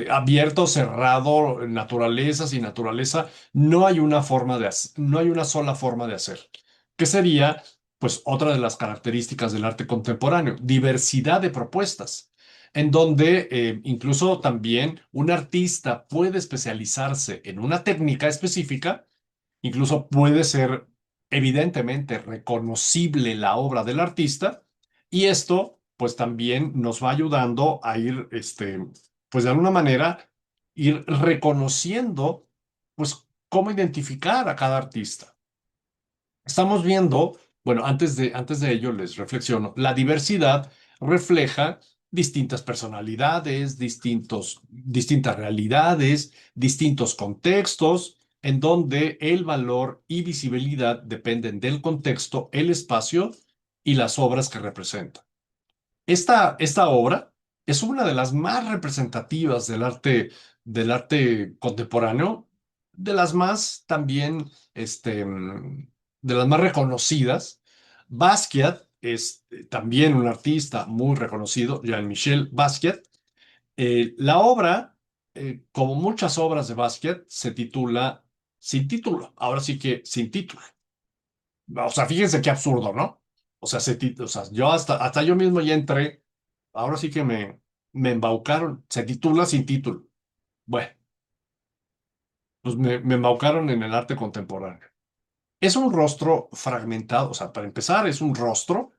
Speaker 1: abierto, cerrado, naturaleza, sin naturaleza. No hay una forma no hay una sola forma de hacer. ¿Qué sería? Pues otra de las características del arte contemporáneo, diversidad de propuestas en donde incluso también un artista puede especializarse en una técnica específica, incluso puede ser evidentemente reconocible la obra del artista, y esto pues también nos va ayudando a ir, pues de alguna manera, ir reconociendo pues cómo identificar a cada artista. Estamos viendo, bueno, antes de ello les reflexiono, la diversidad refleja distintas personalidades, distintas realidades, distintos contextos, en donde el valor y visibilidad dependen del contexto, el espacio y las obras que representan. Esta obra es una de las más representativas del arte contemporáneo, de las más también, de las más reconocidas. Basquiat es también un artista muy reconocido, Jean-Michel Basquiat. La obra, como muchas obras de Basquiat, se titula sin título. Ahora sí que sin título. O sea, fíjense qué absurdo, ¿no? O sea, o sea, yo hasta yo mismo ya entré, ahora sí que me embaucaron, se titula sin título. Bueno, pues me embaucaron en el arte contemporáneo. Es un rostro fragmentado, o sea, para empezar, es un rostro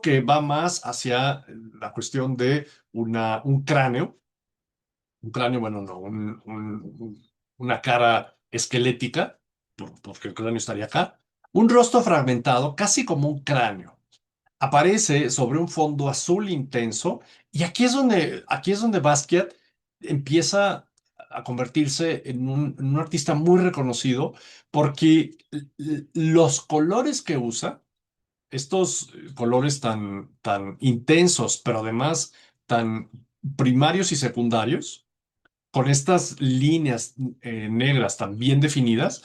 Speaker 1: que va más hacia la cuestión de un cráneo, bueno, no, una cara esquelética, porque el cráneo estaría acá, un rostro fragmentado, casi como un cráneo. Aparece sobre un fondo azul intenso y aquí es donde Basquiat empieza a convertirse en un artista muy reconocido porque los colores que usa, estos colores tan intensos, pero además tan primarios y secundarios, con estas líneas negras tan bien definidas,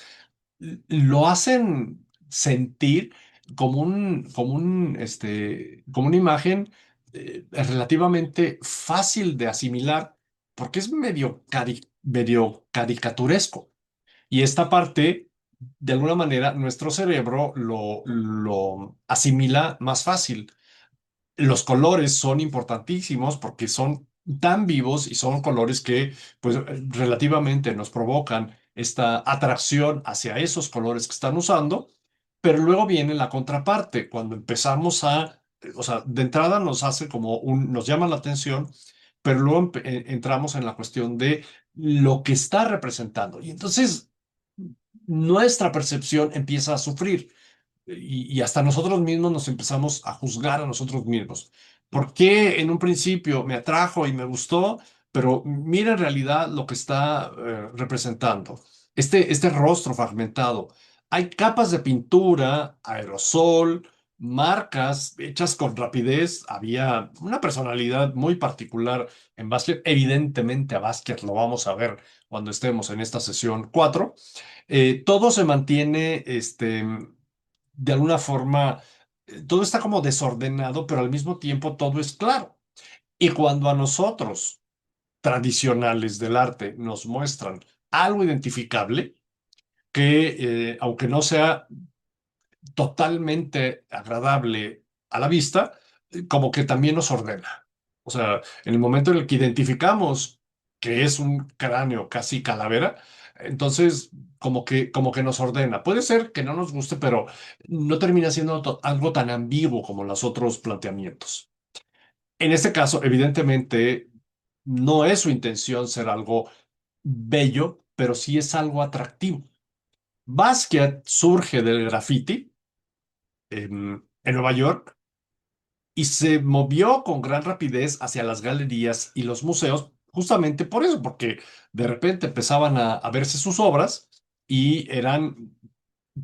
Speaker 1: lo hacen sentir como una imagen relativamente fácil de asimilar, porque es medio caricaturesco. Y esta parte, de alguna manera, nuestro cerebro lo asimila más fácil. Los colores son importantísimos porque son tan vivos y son colores que, pues, relativamente nos provocan esta atracción hacia esos colores que están usando, pero luego viene la contraparte, cuando empezamos o sea, de entrada nos hace nos llama la atención, pero luego entramos en la cuestión de lo que está representando. Y entonces nuestra percepción empieza a sufrir y hasta nosotros mismos nos empezamos a juzgar a nosotros mismos. ¿Por qué en un principio me atrajo y me gustó, pero mira en realidad lo que está representando? Este rostro fragmentado. Hay capas de pintura, aerosol, marcas hechas con rapidez. Había una personalidad muy particular en Basquiat. Evidentemente a Basquiat lo vamos a ver cuando estemos en esta sesión 4. Todo se mantiene, de alguna forma, todo está como desordenado, pero al mismo tiempo todo es claro. Y cuando a nosotros, tradicionales del arte, nos muestran algo identificable, que aunque no sea totalmente agradable a la vista, como que también nos ordena. O sea, en el momento en el que identificamos que es un cráneo casi calavera, entonces como que nos ordena. Puede ser que no nos guste, pero no termina siendo algo tan ambiguo como los otros planteamientos. En este caso, evidentemente, no es su intención ser algo bello, pero sí es algo atractivo. Basquiat surge del graffiti en Nueva York y se movió con gran rapidez hacia las galerías y los museos, justamente por eso, porque de repente empezaban a verse sus obras y eran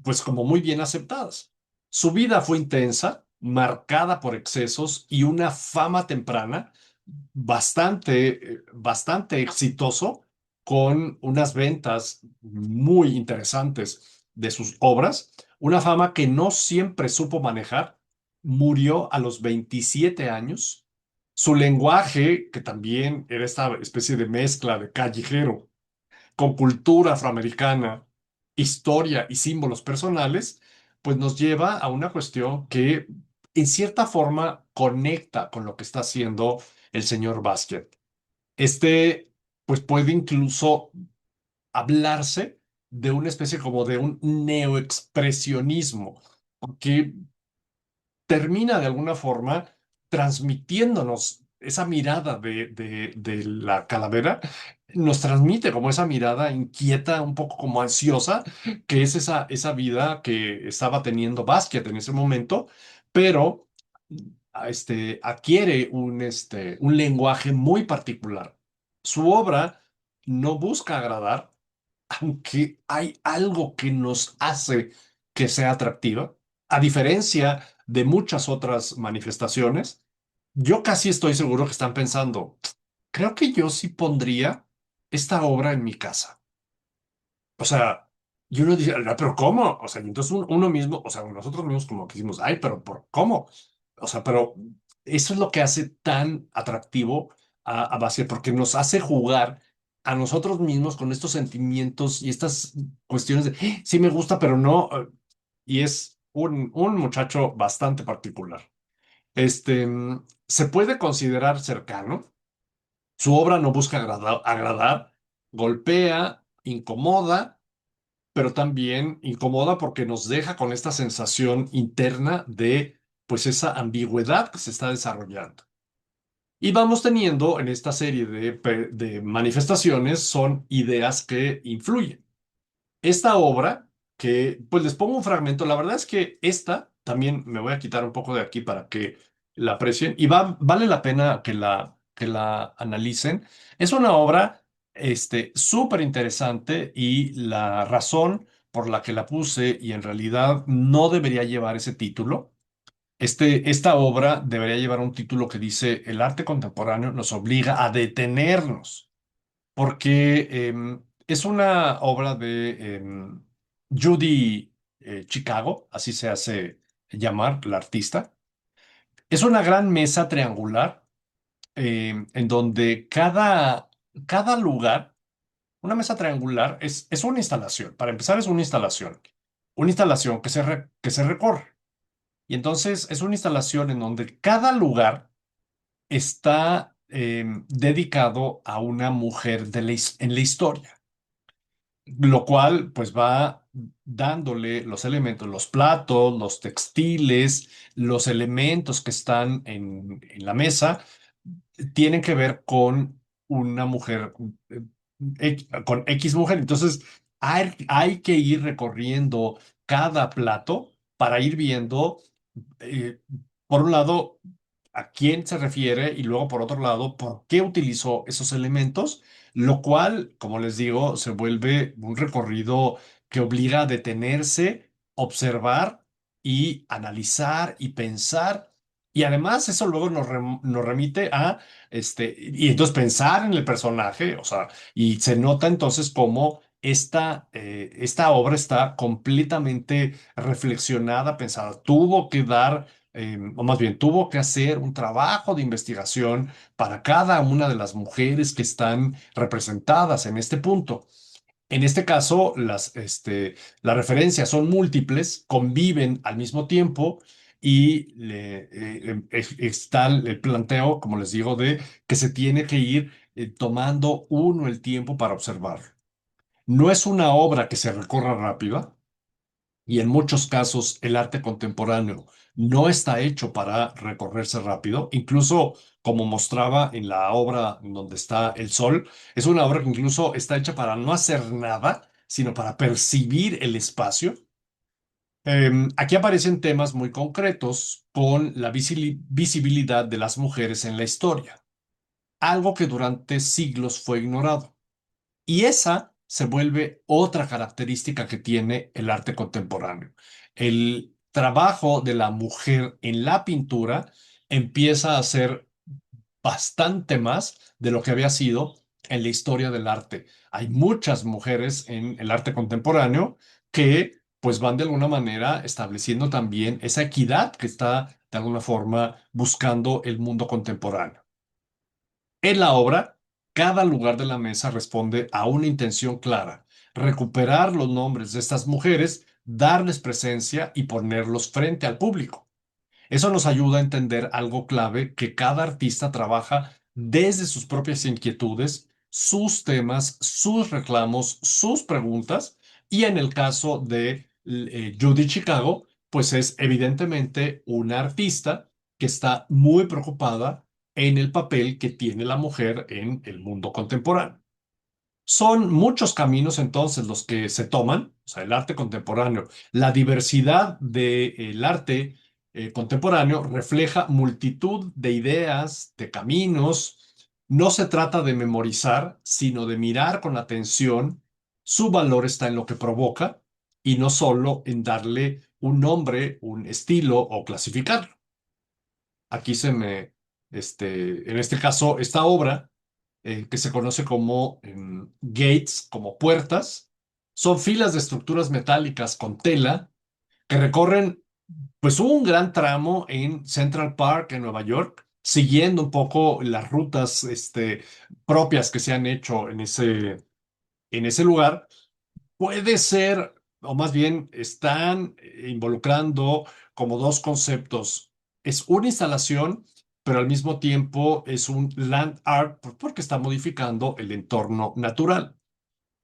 Speaker 1: pues como muy bien aceptadas. Su vida fue intensa, marcada por excesos y una fama temprana bastante exitoso, con unas ventas muy interesantes de sus obras, una fama que no siempre supo manejar. Murió a los 27 años. Su lenguaje, que también era esta especie de mezcla de callejero con cultura afroamericana, historia y símbolos personales, pues nos lleva a una cuestión que en cierta forma conecta con lo que está haciendo el señor Basquiat. Este, pues puede incluso hablarse de una especie como de un neoexpresionismo, porque termina de alguna forma transmitiéndonos esa mirada de la calavera, nos transmite como esa mirada inquieta, un poco como ansiosa, que es esa vida que estaba teniendo Basquiat en ese momento, pero adquiere un lenguaje muy particular. Su obra no busca agradar, aunque hay algo que nos hace que sea atractiva, a diferencia de muchas otras manifestaciones, yo casi estoy seguro que están pensando, creo que yo sí pondría esta obra en mi casa. O sea, y uno dice, "Ah, pero ¿cómo?" O sea, y entonces uno mismo, o sea, nosotros mismos como que decimos, ay, pero ¿por cómo? O sea, pero eso es lo que hace tan atractivo a Basquiat, porque nos hace jugar a nosotros mismos con estos sentimientos y estas cuestiones de, sí me gusta, pero no. Y es un muchacho bastante particular. Se puede considerar cercano. Su obra no busca agradar, golpea, incomoda, pero también incomoda porque nos deja con esta sensación interna de, pues, esa ambigüedad que se está desarrollando. Y vamos teniendo en esta serie de manifestaciones, son ideas que influyen. Esta obra, que pues les pongo un fragmento, la verdad es que esta también me voy a quitar un poco de aquí para que la aprecien y vale la pena que la analicen. Es una obra súper interesante y la razón por la que la puse y en realidad no debería llevar ese título. Esta obra debería llevar un título que dice: el arte contemporáneo nos obliga a detenernos, porque es una obra de Judy Chicago, así se hace llamar la artista. Es una gran mesa triangular en donde cada lugar, una mesa triangular es una instalación. Para empezar, es una instalación que se recorre. Y entonces es una instalación en donde cada lugar está dedicado a una mujer en la historia, lo cual pues va dándole los elementos, los platos, los textiles, los elementos que están en la mesa, tienen que ver con una mujer, con X mujer. Entonces hay que ir recorriendo cada plato para ir viendo, eh, por un lado, a quién se refiere y luego, por otro lado, por qué utilizó esos elementos, lo cual, como les digo, se vuelve un recorrido que obliga a detenerse, observar y analizar y pensar. Y además eso luego nos remite a, y entonces pensar en el personaje, o sea, y se nota entonces cómo esta obra está completamente reflexionada, pensada. Tuvo que dar, o más bien, tuvo que hacer un trabajo de investigación para cada una de las mujeres que están representadas en este punto. En este caso, las referencias son múltiples, conviven al mismo tiempo y está el planteo, como les digo, de que se tiene que ir tomando uno el tiempo para observar. No es una obra que se recorra rápida, y en muchos casos el arte contemporáneo no está hecho para recorrerse rápido. Incluso como mostraba en la obra en donde está el sol. Es una obra que incluso está hecha para no hacer nada, sino para percibir el espacio. Aquí aparecen temas muy concretos con la visibilidad de las mujeres en la historia, algo que durante siglos fue ignorado. Y esa se vuelve otra característica que tiene el arte contemporáneo. El trabajo de la mujer en la pintura empieza a ser bastante más de lo que había sido en la historia del arte. Hay muchas mujeres en el arte contemporáneo que pues van de alguna manera estableciendo también esa equidad que está de alguna forma buscando el mundo contemporáneo. En la obra, cada lugar de la mesa responde a una intención clara: recuperar los nombres de estas mujeres, darles presencia y ponerlos frente al público. Eso nos ayuda a entender algo clave: que cada artista trabaja desde sus propias inquietudes, sus temas, sus reclamos, sus preguntas, y en el caso de Judy Chicago, pues es evidentemente una artista que está muy preocupada en el papel que tiene la mujer en el mundo contemporáneo. Son muchos caminos entonces los que se toman, o sea, el arte contemporáneo. La diversidad del arte contemporáneo refleja multitud de ideas, de caminos. No se trata de memorizar, sino de mirar con atención. Su valor está en lo que provoca y no solo en darle un nombre, un estilo o clasificarlo. Aquí en este caso, esta obra, que se conoce como gates, como puertas, son filas de estructuras metálicas con tela que recorren pues un gran tramo en Central Park, en Nueva York, siguiendo un poco las rutas propias que se han hecho en ese lugar. Puede ser, o más bien están involucrando como dos conceptos. Es una instalación, pero al mismo tiempo es un land art porque está modificando el entorno natural.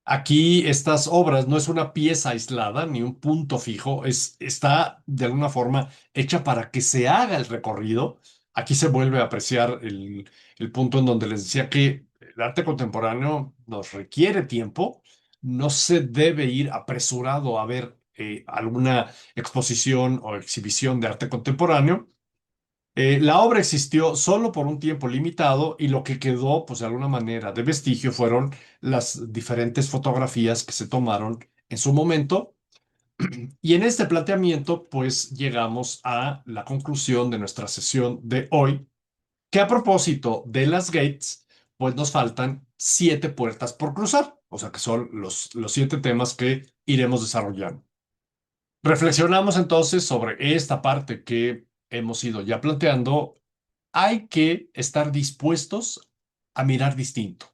Speaker 1: Aquí estas obras no es una pieza aislada ni un punto fijo, está de alguna forma hecha para que se haga el recorrido. Aquí se vuelve a apreciar el punto en donde les decía que el arte contemporáneo nos requiere tiempo, no se debe ir apresurado a ver alguna exposición o exhibición de arte contemporáneo. La obra existió solo por un tiempo limitado y lo que quedó, pues de alguna manera, de vestigio fueron las diferentes fotografías que se tomaron en su momento. Y en este planteamiento, pues llegamos a la conclusión de nuestra sesión de hoy, que a propósito de las gates, pues nos faltan 7 puertas por cruzar, o sea que son los 7 temas que iremos desarrollando. Reflexionamos entonces sobre esta parte que hemos ido ya planteando. Hay que estar dispuestos a mirar distinto.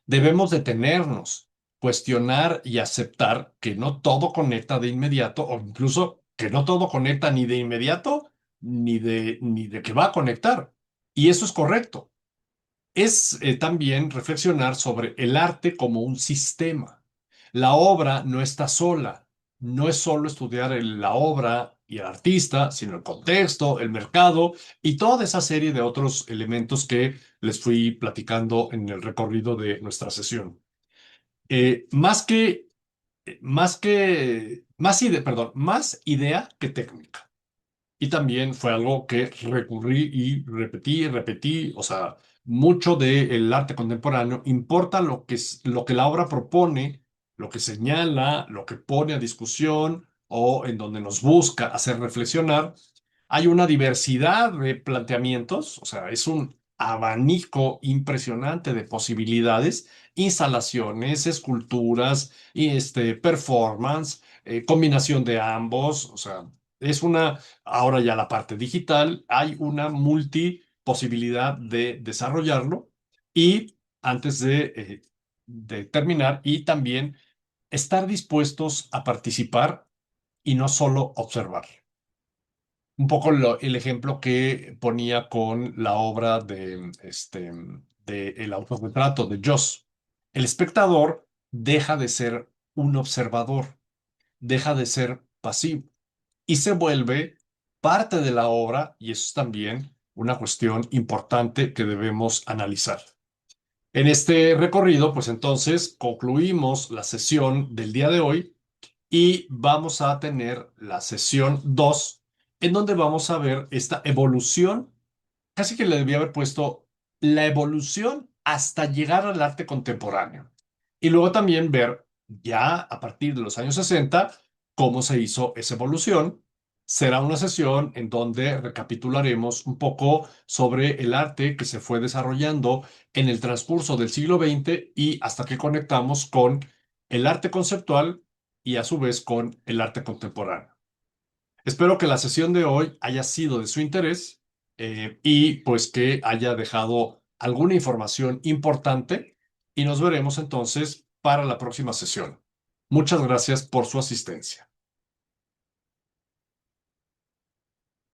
Speaker 1: Debemos detenernos, cuestionar y aceptar que no todo conecta de inmediato, o incluso que no todo conecta ni de inmediato ni de que va a conectar. Y eso es correcto. Es también reflexionar sobre el arte como un sistema. La obra no está sola, no es solo estudiar la obra y el artista, sino el contexto, el mercado y toda esa serie de otros elementos que les fui platicando en el recorrido de nuestra sesión. Más idea que técnica. Y también fue algo que recurrí y repetí, o sea, mucho del arte contemporáneo importa lo que la obra propone, lo que señala, lo que pone a discusión o en donde nos busca hacer reflexionar. Hay una diversidad de planteamientos, o sea, es un abanico impresionante de posibilidades: instalaciones, esculturas, y performance, combinación de ambos, o sea, es una. Ahora ya la parte digital, hay una multi posibilidad de desarrollarlo. Y antes de terminar, y también estar dispuestos a participar y no solo observar. Un poco el ejemplo que ponía con la obra de El autorretrato de Joss. El espectador deja de ser un observador, deja de ser pasivo y se vuelve parte de la obra, y eso es también una cuestión importante que debemos analizar. En este recorrido, pues entonces concluimos la sesión del día de hoy y vamos a tener la sesión 2, en donde vamos a ver esta evolución. Casi que le debía haber puesto la evolución hasta llegar al arte contemporáneo. Y luego también ver, ya a partir de los años 60, cómo se hizo esa evolución. Será una sesión en donde recapitularemos un poco sobre el arte que se fue desarrollando en el transcurso del siglo XX y hasta que conectamos con el arte conceptual y a su vez con el arte contemporáneo. Espero que la sesión de hoy haya sido de su interés y pues que haya dejado alguna información importante y nos veremos entonces para la próxima sesión. Muchas gracias por su asistencia.